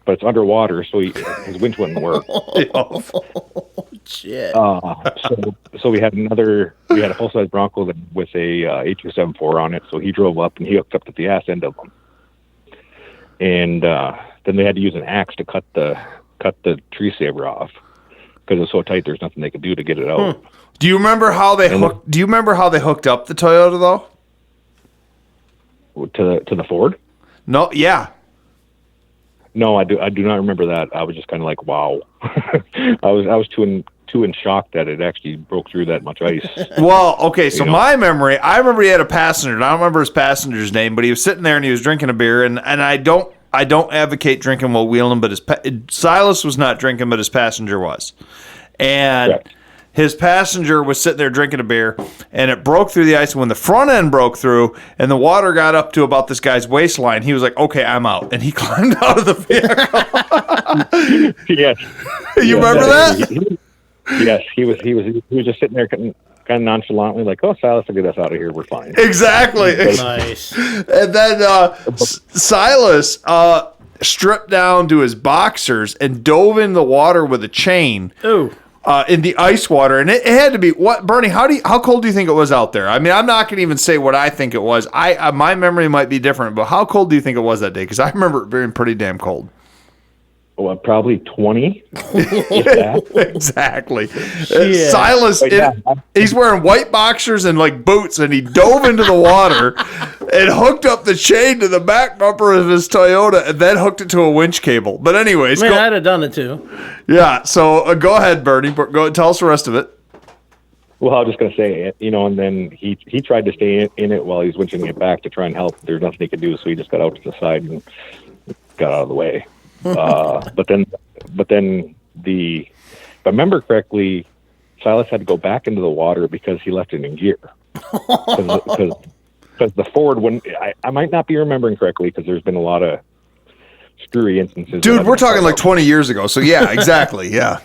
but it's underwater, so his winch wouldn't work. Shit. So we had a full size Bronco with a 8274 on it. So he drove up and he hooked up to the ass end of them. And then they had to use an axe to cut the tree saver off because it was so tight. There's nothing they could do to get it out. Do you remember how they hooked? Do you remember how they hooked up the Toyota though? To the Ford? No. Yeah. No, I do not remember that. I was just kind of like, wow. I was too too in shock that it actually broke through that much ice. Well, okay, so my memory, I remember he had a passenger, and I don't remember his passenger's name, but he was sitting there and he was drinking a beer, and I don't advocate drinking while wheeling, but Silas was not drinking, but his passenger was. And Correct. his passenger was sitting there drinking a beer, and it broke through the ice. And when the front end broke through and the water got up to about this guy's waistline, he was like, okay, I'm out. And he climbed out of the vehicle. Yes. You remember that? Yes, he was just sitting there kind of nonchalantly like, oh, Silas will get us out of here. We're fine. Exactly. Nice. And then Silas stripped down to his boxers and dove in the water with a chain. Ooh. In the ice water, and it had to be what, Bernie? How cold do you think it was out there? I mean, I'm not going to even say what I think it was. My memory might be different, but how cold do you think it was that day? Because I remember it being pretty damn cold. Well, probably 20. If that. Exactly. Yeah. Silas, he's wearing white boxers and like boots, and he dove into the water and hooked up the chain to the back bumper of his Toyota, and then hooked it to a winch cable. But anyways, I'd have done it too. Yeah. So go ahead, Bernie. Go tell us the rest of it. Well, I was just going to say, and then he tried to stay in it while he was winching it back to try and help. There's nothing he could do, so he just got out to the side and got out of the way. But then if I remember correctly, Silas had to go back into the water because he left it in gear. Because the Ford wouldn't. I might not be remembering correctly because there's been a lot of screwy instances. Dude, we're talking like 20 years ago. So yeah, exactly. Yeah.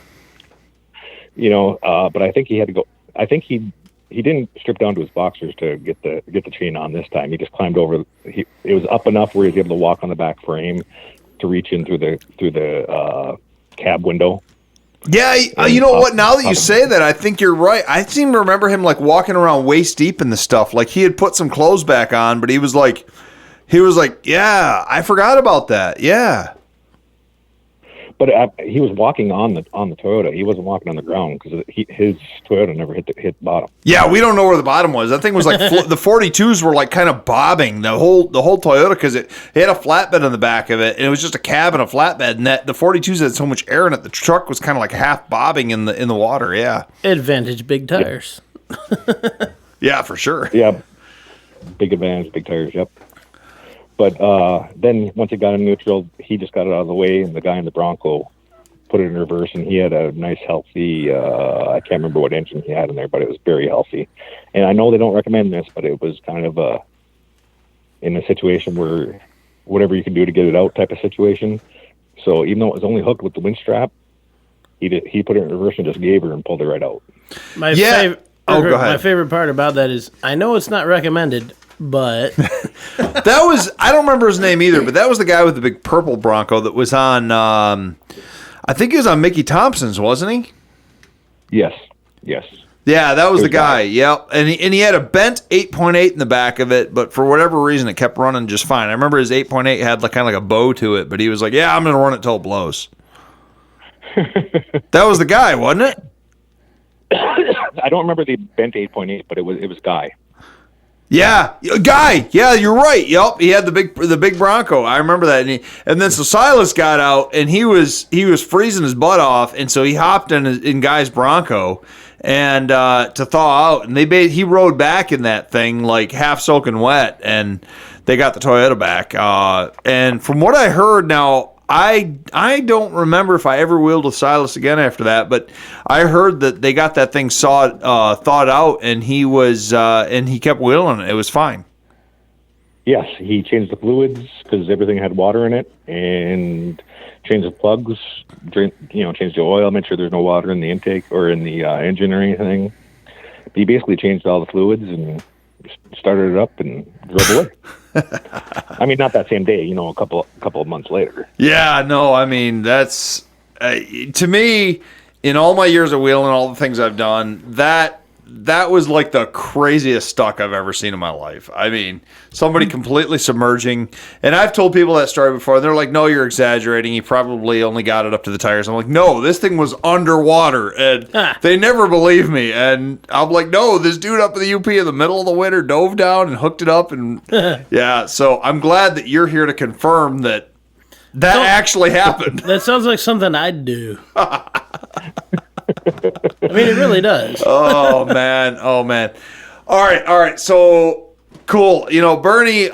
But I think he had to go. I think he didn't strip down to his boxers to get the chain on this time. He just climbed over. It was up enough where he was able to walk on the back frame to reach in through the cab window. Yeah, you know what? Now that you say that, I think you're right. I seem to remember him like walking around waist deep in the stuff. Like he had put some clothes back on, but he was like, yeah, I forgot about that. Yeah. But he was walking on the Toyota. He wasn't walking on the ground because his Toyota never hit bottom. Yeah, we don't know where the bottom was. That thing was like the 42s were like kind of bobbing the whole Toyota because it had a flatbed on the back of it, and it was just a cab and a flatbed. And the 42s had so much air in it, the truck was kind of like half bobbing in the water. Yeah, Advantage big tires. Yeah, for sure. Yeah, big advantage, big tires. Yep. But then once it got in neutral, he just got it out of the way, and the guy in the Bronco put it in reverse, and he had a nice, healthy, I can't remember what engine he had in there, but it was very healthy. And I know they don't recommend this, but it was kind of in a situation where whatever you can do to get it out type of situation. So even though it was only hooked with the winch strap, he put it in reverse and just gave her and pulled it right out. Go ahead. My favorite part about that is I know it's not recommended, but that was, I don't remember his name either, but that was the guy with the big purple Bronco that was on, I think he was on Mickey Thompson's, wasn't he? Yes. Yeah, that was the guy. Yep. And he had a bent 8.8 in the back of it, but for whatever reason, it kept running just fine. I remember his 8.8 had like kind of like a bow to it, but he was like, yeah, I'm going to run it till it blows. That was the guy, wasn't it? I don't remember the bent 8.8, but it was Guy. Yeah, Guy. Yeah, you're right. Yep, he had the big Bronco. I remember that. And then so Silas got out, and he was freezing his butt off, and so he hopped in Guy's Bronco and to thaw out, and he rode back in that thing like half soaking wet, and they got the Toyota back. And from what I heard now, I don't remember if I ever wheeled with Silas again after that, but I heard that they got that thing thawed out, and he kept wheeling it. It was fine. Yes, he changed the fluids because everything had water in it, and changed the plugs, changed the oil, made sure there's no water in the intake or in the engine or anything. He basically changed all the fluids and started it up and drove away. I mean, not that same day, a couple of months later. Yeah, no, I mean, that's to me, in all my years of wheeling, all the things I've done, that was like the craziest stuck I've ever seen in my life. I mean, somebody completely submerging, and I've told people that story before, and they're like, no, you're exaggerating. He probably only got it up to the tires. I'm like, no, this thing was underwater, and they never believe me. And I'm like, no, this dude up in the UP in the middle of the winter dove down and hooked it up, and yeah, so I'm glad that you're here to confirm that actually happened. That sounds like something I'd do. I mean, it really does. Oh man. All right. So cool. Bernie.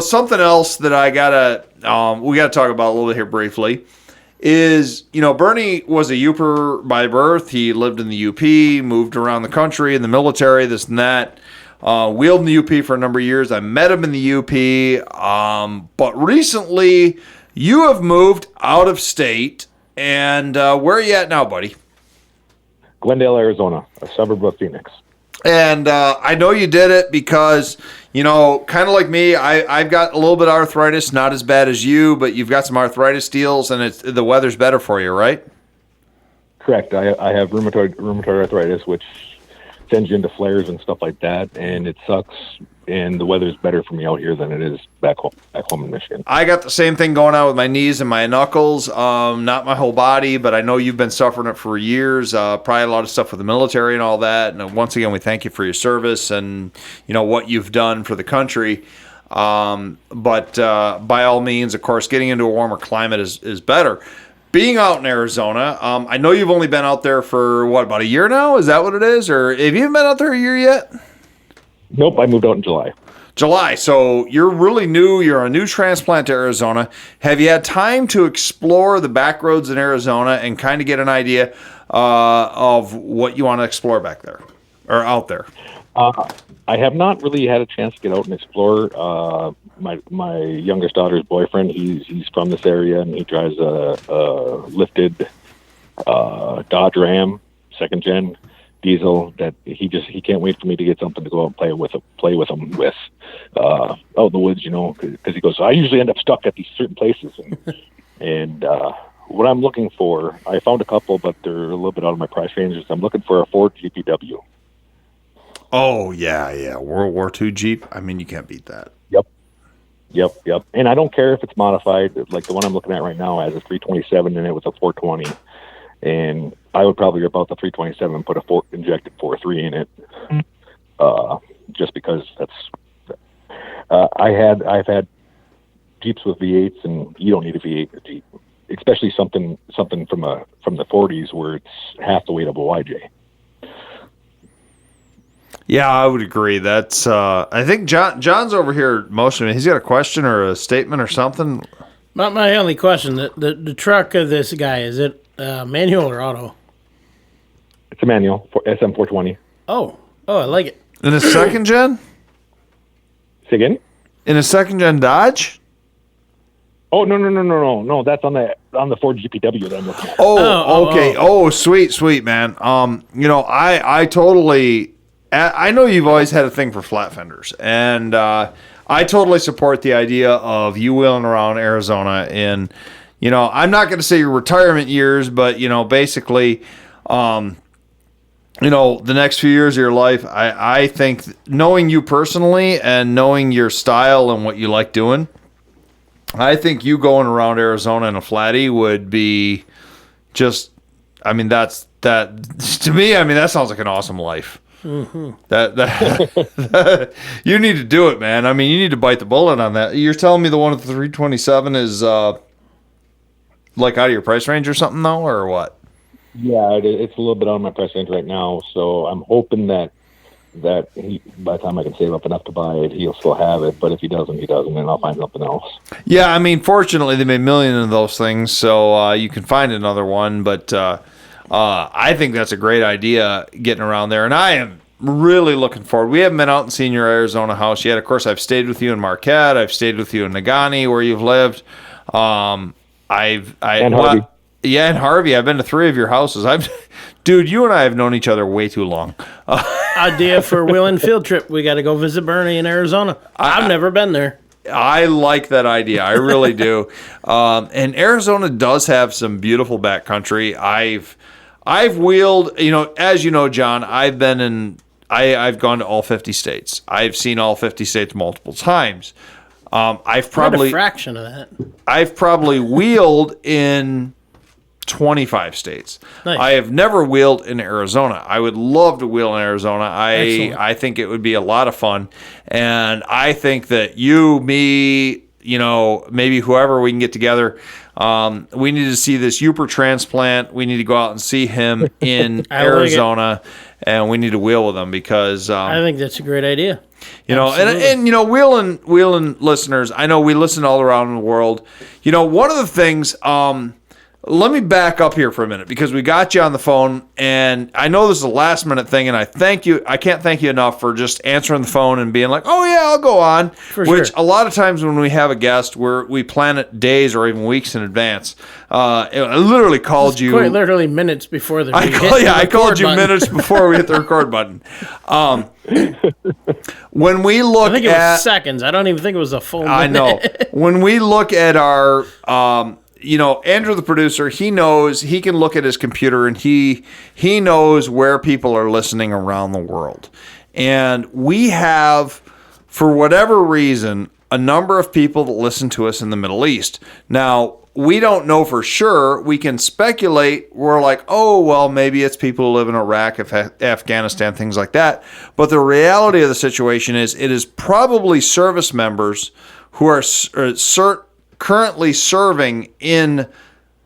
Something else that we gotta talk about a little bit here briefly is, Bernie was a Yooper by birth. He lived in the UP, moved around the country in the military, this and that. Wheeled in the UP for a number of years. I met him in the UP, but recently you have moved out of state. And where are you at now, buddy? Glendale, Arizona, a suburb of Phoenix. And I know you did it because, kind of like me, I've got a little bit of arthritis, not as bad as you, but you've got some arthritis deals, and the weather's better for you, right? Correct. I have rheumatoid arthritis, which sends you into flares and stuff like that, and it sucks. And the weather's better for me out here than it is back home in Michigan. I got the same thing going on with my knees and my knuckles. Not my whole body, but I know you've been suffering it for years. Probably a lot of stuff with the military and all that. And once again, we thank you for your service and what you've done for the country. But by all means, of course, getting into a warmer climate is better. Being out in Arizona, I know you've only been out there for about a year now? Is that what it is, or have you been out there a year yet? Nope, I moved out in July. July. So you're really new. You're a new transplant to Arizona. Have you had time to explore the back roads in Arizona and kind of get an idea of what you want to explore back there or out there? I have not really had a chance to get out and explore. My youngest daughter's boyfriend, he's from this area, and he drives a lifted Dodge Ram, second gen diesel, that he can't wait for me to get something to go out and play with him out in the woods, because he goes, I usually end up stuck at these certain places, and what I'm looking for, I found a couple, but they're a little bit out of my price range. I'm looking for a Ford GPW. Oh yeah, World War II Jeep. I mean, you can't beat that. Yep. And I don't care if it's modified, like the one I'm looking at right now has a 327 in it with a 420. And I would probably rip out the 327 and put a injected 4.3 in it, just because I've had Jeeps with V8s, and you don't need a V8 in a Jeep, especially something from the 40s where it's half the weight of a YJ. Yeah, I would agree. That's I think John's over here motioning. He's got a question or a statement or something. My only question: the truck of this guy, is it manual or auto? It's a manual for SM420. Oh, I like it. In a second gen? Say again? In a second gen Dodge? Oh no! That's on the Ford GPW that I'm looking at. Oh, okay. Oh, sweet, man. I totally. I know you've always had a thing for flat fenders, and I totally support the idea of you wheeling around Arizona in, I'm not going to say your retirement years, but basically, the next few years of your life. I think knowing you personally and knowing your style and what you like doing, I think you going around Arizona in a flatty would be just. I mean, that to me. I mean, that sounds like an awesome life. Mm-hmm. That you need to do it, man. I mean, you need to bite the bullet on that. You're telling me the one with the 327 is like out of your price range or something, though, or what? Yeah, it's a little bit out of my price range right now. So I'm hoping that by the time I can save up enough to buy it, he'll still have it. But if he doesn't, and I'll find something else. Yeah, I mean, fortunately, they made a million of those things, so you can find another one, but. I think that's a great idea, getting around there, and I am really looking forward. We haven't been out and seen your Arizona house yet. Of course, I've stayed with you in Marquette. I've stayed with you in Negaunee, where you've lived. And Harvey. Yeah, and Harvey. I've been to 3 of your houses. Dude, you and I have known each other way too long. Idea for a wheeling field trip. We got to go visit Bernie in Arizona. I've never been there. I like that idea. I really do. And Arizona does have some beautiful backcountry. I've wheeled, as you know, John, I've gone to all 50 states. I've seen all 50 states multiple times. I've probably a fraction of that. I've probably wheeled in 25 states. Nice. I have never wheeled in Arizona. I would love to wheel in Arizona. I think it would be a lot of fun, and I think that you, me, maybe whoever we can get together. We need to see this Yooper transplant. We need to go out and see him in Arizona, and we need to wheel with him because I think that's a great idea. Wheeling listeners, I know we listen all around the world. One of the things, let me back up here for a minute because we got you on the phone, and I know this is a last minute thing, and I thank you. I can't thank you enough for just answering the phone and being like, "Oh yeah, I'll go on." Which a lot of times when we have a guest, we plan it days or even weeks in advance. I literally called you quite literally minutes before the. I called you minutes before we hit the record button. When we look, I think it was seconds. I don't even think it was a full minute. I know. When we look at our. Andrew, the producer, he knows, he can look at his computer and he knows where people are listening around the world. And we have, for whatever reason, a number of people that listen to us in the Middle East. Now, we don't know for sure. We can speculate. We're like, oh, well, maybe it's people who live in Iraq, Afghanistan, things like that. But the reality of the situation is it is probably service members who are currently serving in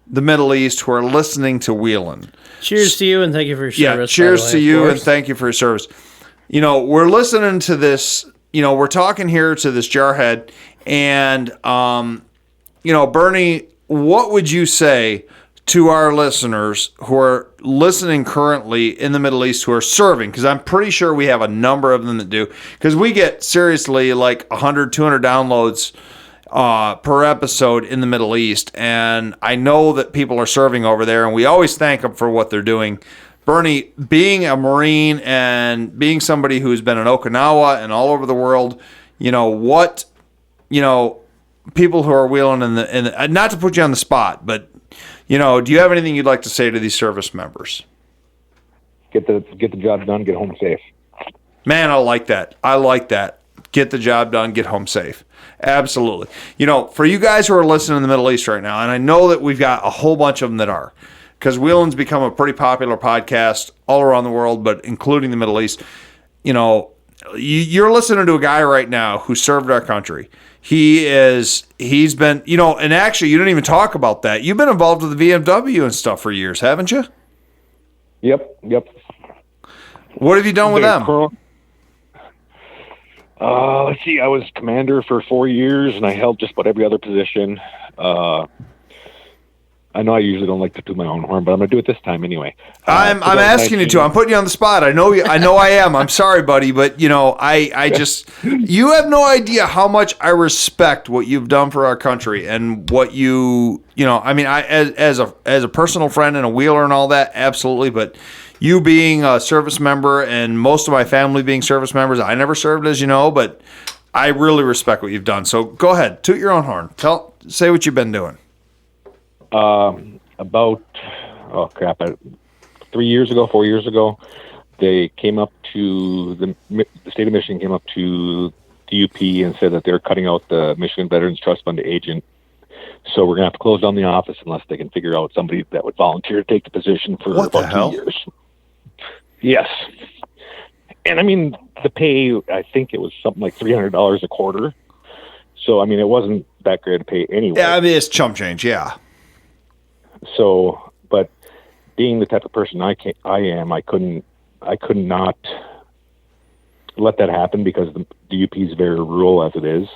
the Middle East who are listening to Wheelin'. Cheers to you and thank you for your service. Yeah, cheers to you and thank you for your service. We're listening to this, we're talking here to this jarhead, and, Bernie, what would you say to our listeners who are listening currently in the Middle East who are serving? Because I'm pretty sure we have a number of them that do, because we get seriously like 100, 200 downloads per episode in the Middle East, and I know that people are serving over there, and we always thank them for what they're doing. Bernie, being a Marine and being somebody who's been in Okinawa and all over the world, people who are wheeling in the not to put you on the spot, but do you have anything you'd like to say to these service members? Get the job done, get home safe. Man, I like that. Get the job done, get home safe. Absolutely. For you guys who are listening in the Middle East right now, and I know that we've got a whole bunch of them that are, because Wheelin's become a pretty popular podcast all around the world, but including the Middle East. You're listening to a guy right now who served our country. He's been, and actually you didn't even talk about that. You've been involved with the VFW and stuff for years, haven't you? Yep. What have you done with them? Let's see. I was commander for 4 years, and I held just about every other position. I know I usually don't like to toot my own horn, but I'm going to do it this time anyway. I'm asking you to. I'm putting you on the spot. I know I am. I'm sorry, buddy, but I just you have no idea how much I respect what you've done for our country and what I as a personal friend and a wheeler and all that, absolutely, but you being a service member and most of my family being service members, I never served, as you know, but I really respect what you've done. So go ahead, toot your own horn. Say what you've been doing. About 4 years ago, they came up to the state of Michigan came up to the UP and said that they're cutting out the Michigan Veterans Trust Fund agent. So we're gonna have to close down the office unless they can figure out somebody that would volunteer to take the position for about 2 years. Yes. And the pay, I think it was something like $300 a quarter. So, it wasn't that great a pay anyway. Yeah, it's chump change, yeah. So, but being the type of person I am, I could not let that happen because the UP is very rural as it is.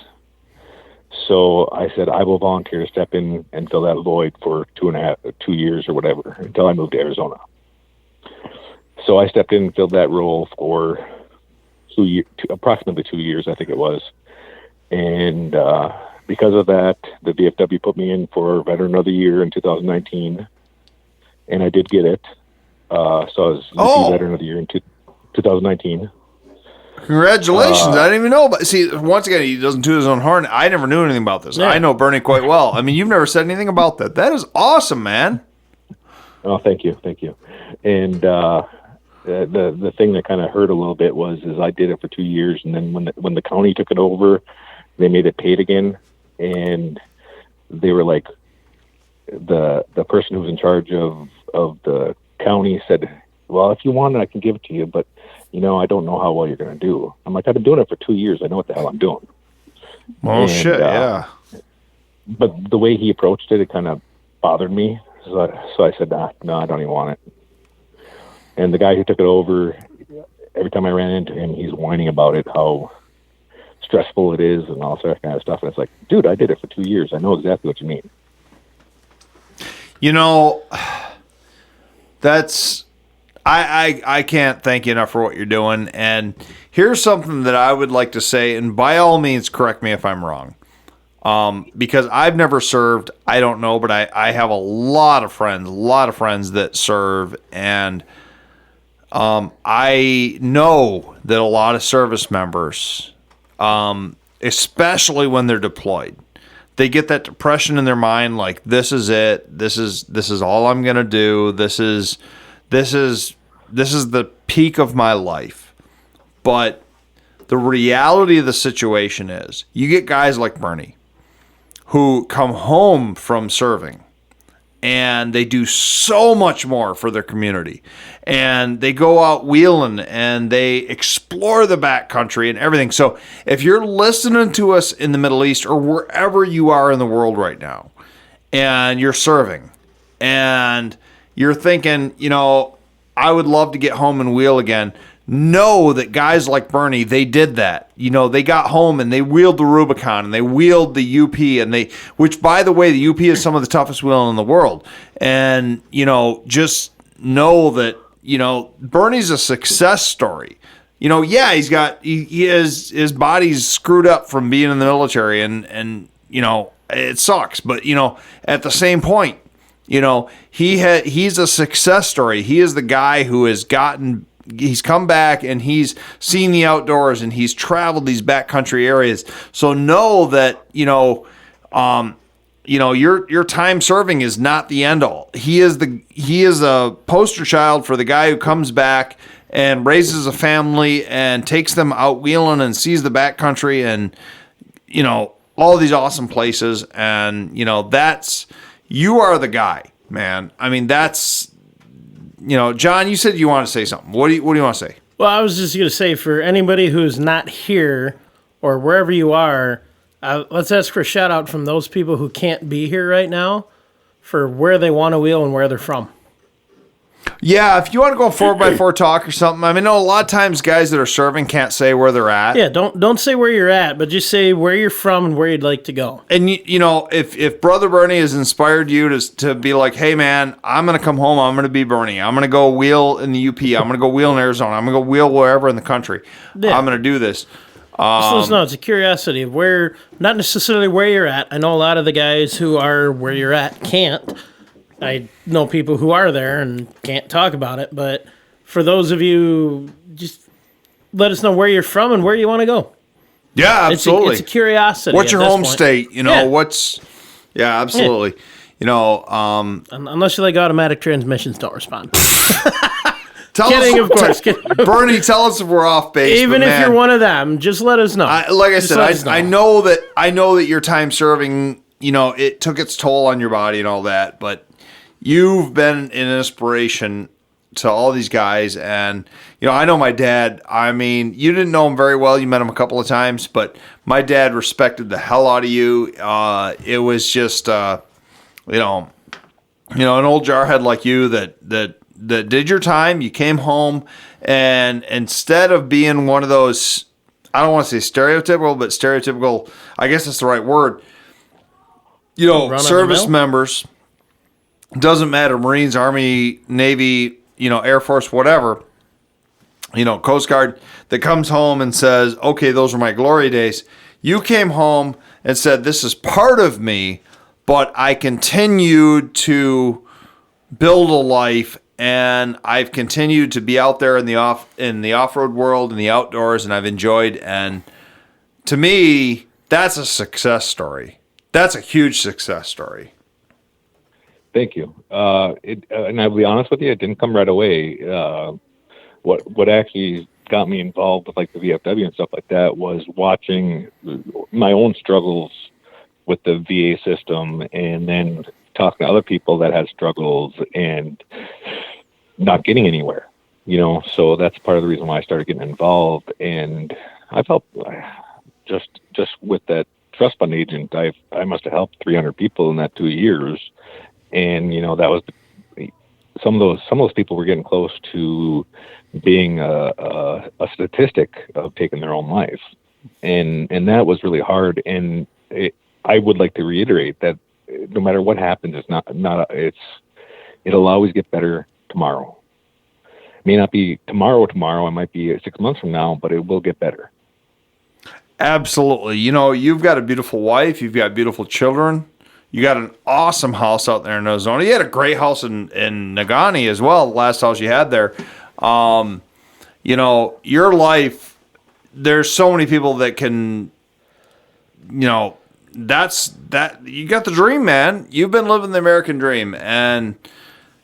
So I said, I will volunteer to step in and fill that void for 2 years or whatever until I moved to Arizona. So I stepped in and filled that role for approximately 2 years, I think it was. And because of that, the VFW put me in for Veteran of the Year in 2019, and I did get it. So I was Veteran of the Year in 2019. Congratulations. I didn't even know about. See, once again, he doesn't toot his own horn. I never knew anything about this. Yeah. I know Bernie quite well. You've never said anything about that. That is awesome, man. Oh, thank you. And the thing that kind of hurt a little bit is I did it for 2 years, and then when the county took it over, they made it paid again, and they were like, the person who was in charge of the county said, well, if you want it, I can give it to you, but I don't know how well you're going to do. I'm like, I've been doing it for 2 years. I know what the hell I'm doing. Oh, shit, yeah. but the way he approached it, it kind of bothered me. So I said, no, I don't even want it. And the guy who took it over, every time I ran into him, he's whining about it, how stressful it is and all that kind of stuff. And it's like, dude, I did it for 2 years. I know exactly what you mean. You know, that's I can't thank you enough for what you're doing. And here's something that I would like to say, and by all means, correct me if I'm wrong. Because I've never served, I don't know, but I have a lot of friends that serve, and I know that a lot of service members, especially when they're deployed, they get that depression in their mind, like, this is it, this is all I'm gonna do, this is the peak of my life. But the reality of the situation is, you get guys like Bernie who come home from serving and they do so much more for their community, and they go out wheeling and they explore the backcountry and everything. So if you're listening to us in the Middle East or wherever you are in the world right now, and you're serving and you're thinking, you know, I would love to get home and wheel again, know that guys like Bernie, they did that. You know, they got home and they wheeled the Rubicon and they wheeled the UP, and which, by the way, the UP is some of the toughest wheeling in the world. And, you know, just know that, you know, Bernie's a success story. You know, yeah, his body's screwed up from being in the military, and you know, it sucks. But, you know, at the same point, you know, he's a success story. He is the guy who he's come back and he's seen the outdoors and he's traveled these backcountry areas. So know that, you know, your time serving is not the end all. He is a poster child for the guy who comes back and raises a family and takes them out wheeling and sees the backcountry and, you know, all these awesome places. And, you know, you are the guy, man. I mean, you know, John, you said you want to say something. What do you want to say? Well, I was just going to say, for anybody who's not here or wherever you are, let's ask for a shout out from those people who can't be here right now for where they want to wheel and where they're from. Yeah, if you want to go 4x4 talk or something. I mean, a lot of times guys that are serving can't say where they're at. Yeah, don't say where you're at, but just say where you're from and where you'd like to go. And, you know, if Brother Bernie has inspired you to be like, hey, man, I'm going to come home, I'm going to be Bernie. I'm going to go wheel in the UP. I'm going to go wheel in Arizona. I'm going to go wheel wherever in the country. Yeah. I'm going to do this. Just let us know. It's a curiosity of where, not necessarily where you're at. I know a lot of the guys who are where you're at can't. I know people who are there and can't talk about it, but for those of you, just let us know where you're from and where you want to go. Yeah, absolutely. It's a curiosity. What's your home state? You know, yeah. Absolutely. Yeah. You know, unless you like automatic transmissions, don't respond. Kidding, of course. Bernie, tell us if we're off base. Even if you're one of them, just let us know. Like I said, I know that your time serving, you know, it took its toll on your body and all that, but you've been an inspiration to all these guys. And, you know, I know my dad, I mean, you didn't know him very well. You met him a couple of times, but my dad respected the hell out of you. It was just, you know, an old jarhead like you that did your time. You came home, and instead of being one of those, I don't want to say stereotypical, I guess that's the right word, you know, service members, doesn't matter, Marines, Army, Navy, you know, Air Force, whatever, you know, Coast Guard, that comes home and says, okay, those were my glory days. You came home and said, this is part of me, but I continued to build a life, and I've continued to be out there in the off-road world, in the outdoors, and I've enjoyed. And to me, that's a success story. That's a huge success story. Thank you. And I'll be honest with you, it didn't come right away. What actually got me involved with like the VFW and stuff like that was watching my own struggles with the VA system, and then talking to other people that had struggles and not getting anywhere, you know. So that's part of the reason why I started getting involved. And I felt just with that trust fund agent, I must have helped 300 people in that 2 years, and that was some of those people were getting close to being a statistic of taking their own life, and that was really hard. And I would like to reiterate that no matter what happens, it'll always get better tomorrow. It may not be tomorrow. It might be 6 months from now, but it will get better. Absolutely. You've got a beautiful wife. You've got beautiful children. You got an awesome house out there in Arizona. You had a great house in Nagani as well, the last house you had there. Your life, there's so many people that can, that's that. You got the dream, man. You've been living the American dream. And,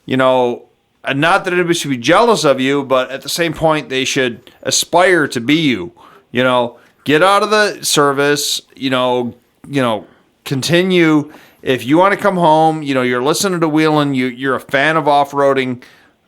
not that anybody should be jealous of you, but at the same point, they should aspire to be you. Get out of the service, continue. If you want to come home, you're listening to wheeling, you're a fan of off-roading,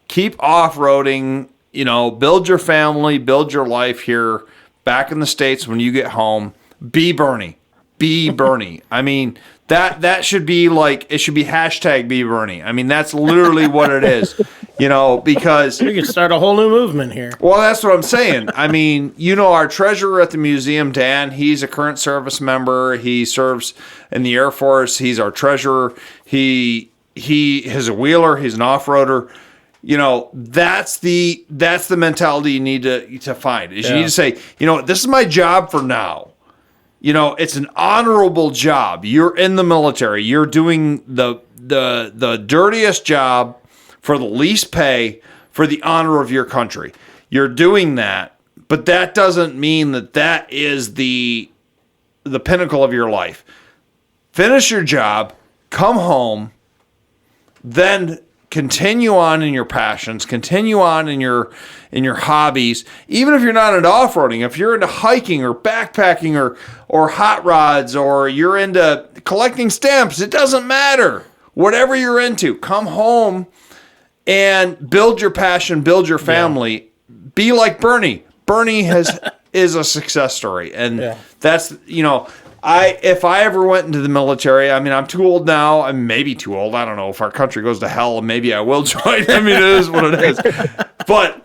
keep off-roading, build your family, build your life here back in the States when you get home. Be Bernie. Be Bernie. I mean, that should be like, it should be hashtag Be Bernie. I mean, that's literally what it is, because We could start a whole new movement here. well, that's what I'm saying. I mean, our treasurer at the museum, Dan, he's a current service member. He serves in the Air Force. He's our treasurer. He is a wheeler. He's an off-roader. That's the mentality you need to find. Is you need to say, this is my job for now. It's an honorable job. You're in the military. You're doing the dirtiest job for the least pay for the honor of your country. You're doing that, but that doesn't mean that is the pinnacle of your life. Finish your job, come home, then continue on in your passions, continue on in your hobbies. Even if you're not into off-roading, if you're into hiking or backpacking or hot rods, or you're into collecting stamps, it doesn't matter. Whatever you're into, come home and build your passion, build your family. Yeah. Be like Bernie. Bernie is a success story, and that's if I ever went into the military, I mean, I'm too old now. I'm maybe too old. I don't know if our country goes to hell, maybe I will join. I mean, it is what it is. But,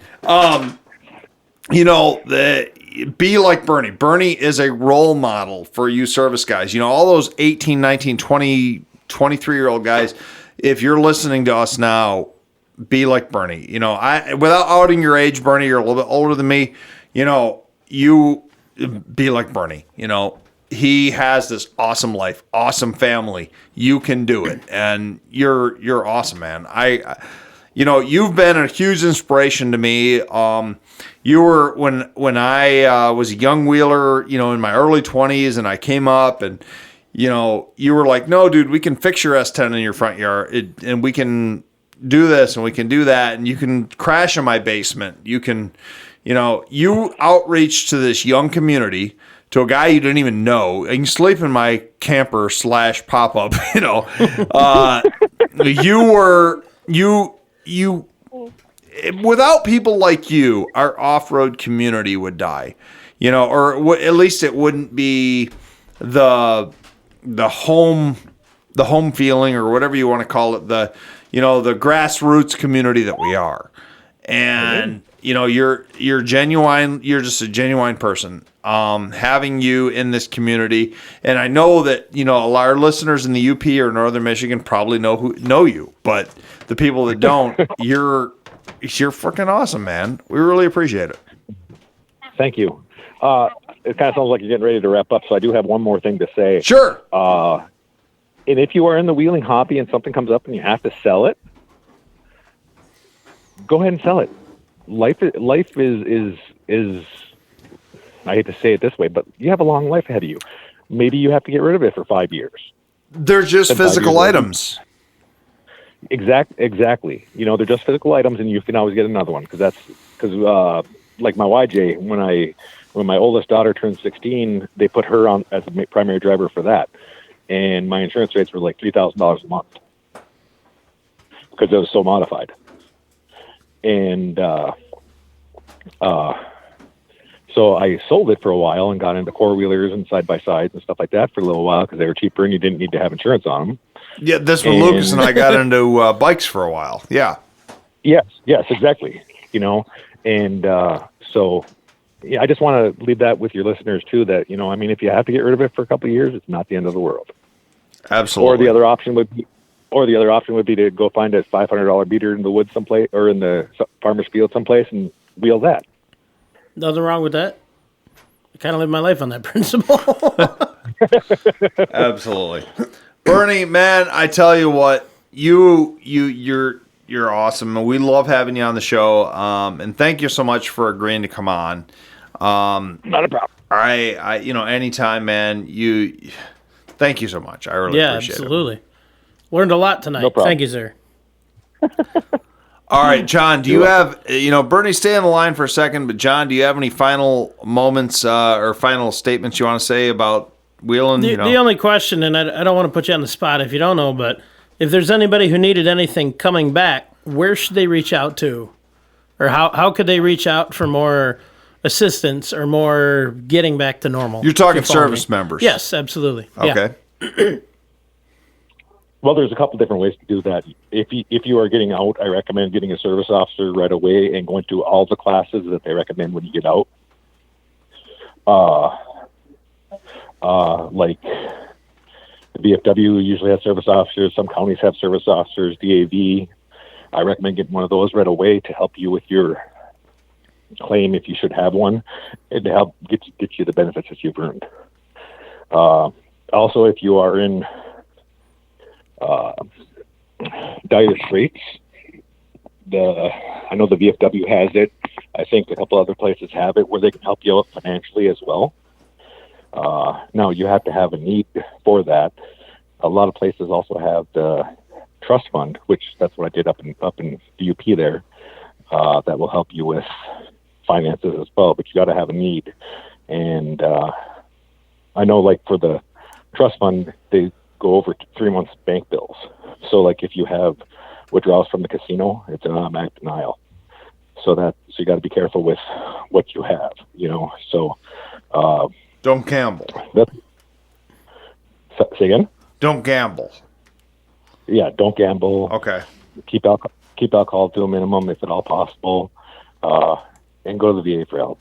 be like Bernie. Bernie is a role model for you service guys. All those 18, 19, 20, 23-year-old guys, if you're listening to us now, be like Bernie. Without outing your age, Bernie, you're a little bit older than me. You be like Bernie. He has this awesome life, awesome family. You can do it, and you're awesome, man. You've been a huge inspiration to me. You were when I was a young wheeler, in my early 20s, and I came up, and you were like, "No, dude, we can fix your S10 in your front yard, and we can do this, and we can do that, and you can crash in my basement. You can, you outreach to this young community." To a guy you didn't even know, and you sleep in my camper / pop-up, you without people like you, our off-road community would die, or at least it wouldn't be the home feeling, or whatever you want to call it, the grassroots community that we are. And you're genuine. You're just a genuine person. Having you in this community, and I know that a lot of our listeners in the UP or Northern Michigan probably know you, but the people that don't, you're freaking awesome, man. We really appreciate it. Thank you. It kind of sounds like you're getting ready to wrap up, so I do have one more thing to say. Sure. And if you are in the wheeling hobby and something comes up and you have to sell it, go ahead and sell it. Life is I hate to say it this way, but you have a long life ahead of you. Maybe you have to get rid of it for 5 years. They're just physical items. Exactly. They're just physical items, and you can always get another one because like my YJ, when my oldest daughter turned 16, they put her on as a primary driver for that, and my insurance rates were like $3,000 a month because it was so modified. And So I sold it for a while and got into four-wheelers and side-by-sides and stuff like that for a little while because they were cheaper and you didn't need to have insurance on them. Yeah, that's when Lucas and I got into bikes for a while. Yeah. Yes, exactly. And so I just want to leave that with your listeners too, that, if you have to get rid of it for a couple of years, it's not the end of the world. Absolutely. Or the other option would be to go find a $500 beater in the woods someplace or in the farmer's field someplace and wheel that. Nothing wrong with that. I kind of live my life on that principle. Absolutely. Bernie, man, I tell you what, you're awesome, and we love having you on the show. And thank you so much for agreeing to come on. Not a problem. I anytime, man. Thank you so much. I really appreciate absolutely. Learned a lot tonight. No problem. Thank you, sir. All right, John, do you have, Bernie, stay on the line for a second, but John, do you have any final moments or final statements you want to say about wheeling? The only question, and I don't want to put you on the spot if you don't know, but if there's anybody who needed anything coming back, where should they reach out to? Or how could they reach out for more assistance or more getting back to normal? You're talking service members. Yes, absolutely. Okay. Yeah. Well, there's a couple different ways to do that. If you are getting out, I recommend getting a service officer right away and going to all the classes that they recommend when you get out. Like the VFW usually has service officers. Some counties have service officers. DAV. I recommend getting one of those right away to help you with your claim if you should have one, and to help get you the benefits that you've earned. Also, if you are in dire straits, I know the VFW has it. I think a couple other places have it where they can help you out financially as well. Now you have to have a need for that. A lot of places also have the trust fund, which that's what I did up in the UP there. That will help you with finances as well, but you got to have a need. And I know, like for the trust fund, they go over 3 months bank bills. So like if you have withdrawals from the casino, it's an automatic denial. So you got to be careful with what you have, So don't gamble. Say again? Don't gamble. Yeah, don't gamble. Okay. Keep alcohol to a minimum if at all possible, and go to the VA for help.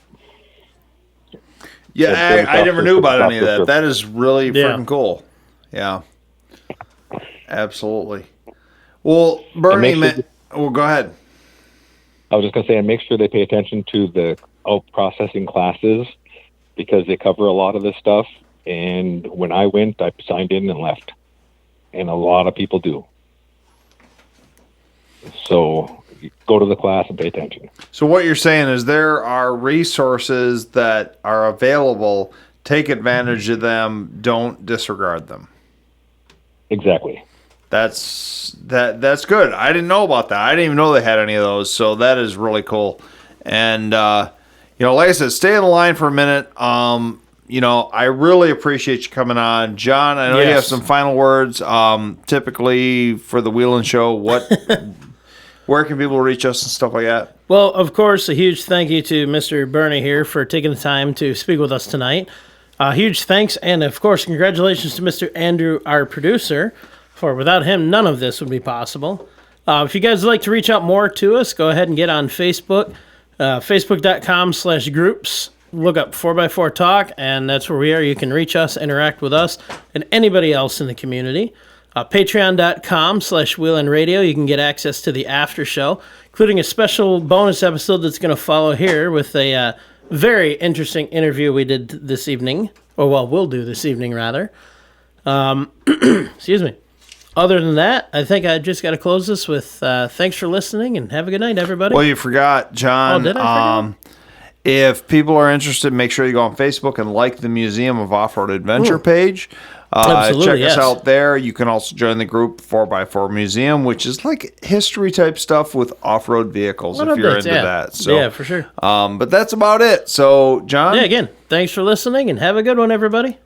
Yeah, I never knew about any of that. That is really freaking cool. Yeah. Absolutely. Well, Bernie, go ahead. I was just going to say, and make sure they pay attention to the out processing classes because they cover a lot of this stuff. And when I went, I signed in and left. And a lot of people do. So go to the class and pay attention. So what you're saying is there are resources that are available. Take advantage of them. Don't disregard them. Exactly. That's good. I didn't know about that. I didn't even know they had any of those. So that is really cool. And like I said, stay on the line for a minute. I really appreciate you coming on, John. I know you have some final words. Typically for the Wheelin' Show, where can people reach us and stuff like that? Well, of course, a huge thank you to Mr. Bernie here for taking the time to speak with us tonight. Huge thanks, and of course, congratulations to Mr. Andrew, our producer, for without him, none of this would be possible. If you guys would like to reach out more to us, go ahead and get on Facebook, facebook.com/groups. Look up 4x4 Talk, and that's where we are. You can reach us, interact with us, and anybody else in the community. Patreon.com/WheelInRadio. You can get access to the after show, including a special bonus episode that's going to follow here with a very interesting interview we did this evening. We'll do this evening, rather. Excuse me. Other than that, I think I just got to close this with thanks for listening, and have a good night, everybody. Well, you forgot, John. Oh, did I forget? If people are interested, make sure you go on Facebook and like the Museum of Off-Road Adventure page. Check us out there. You can also join the group 4x4 Museum, which is like history type stuff with off-road vehicles if you're into that. So, yeah, for sure. But that's about it. So, John? Yeah, again, thanks for listening, and have a good one, everybody.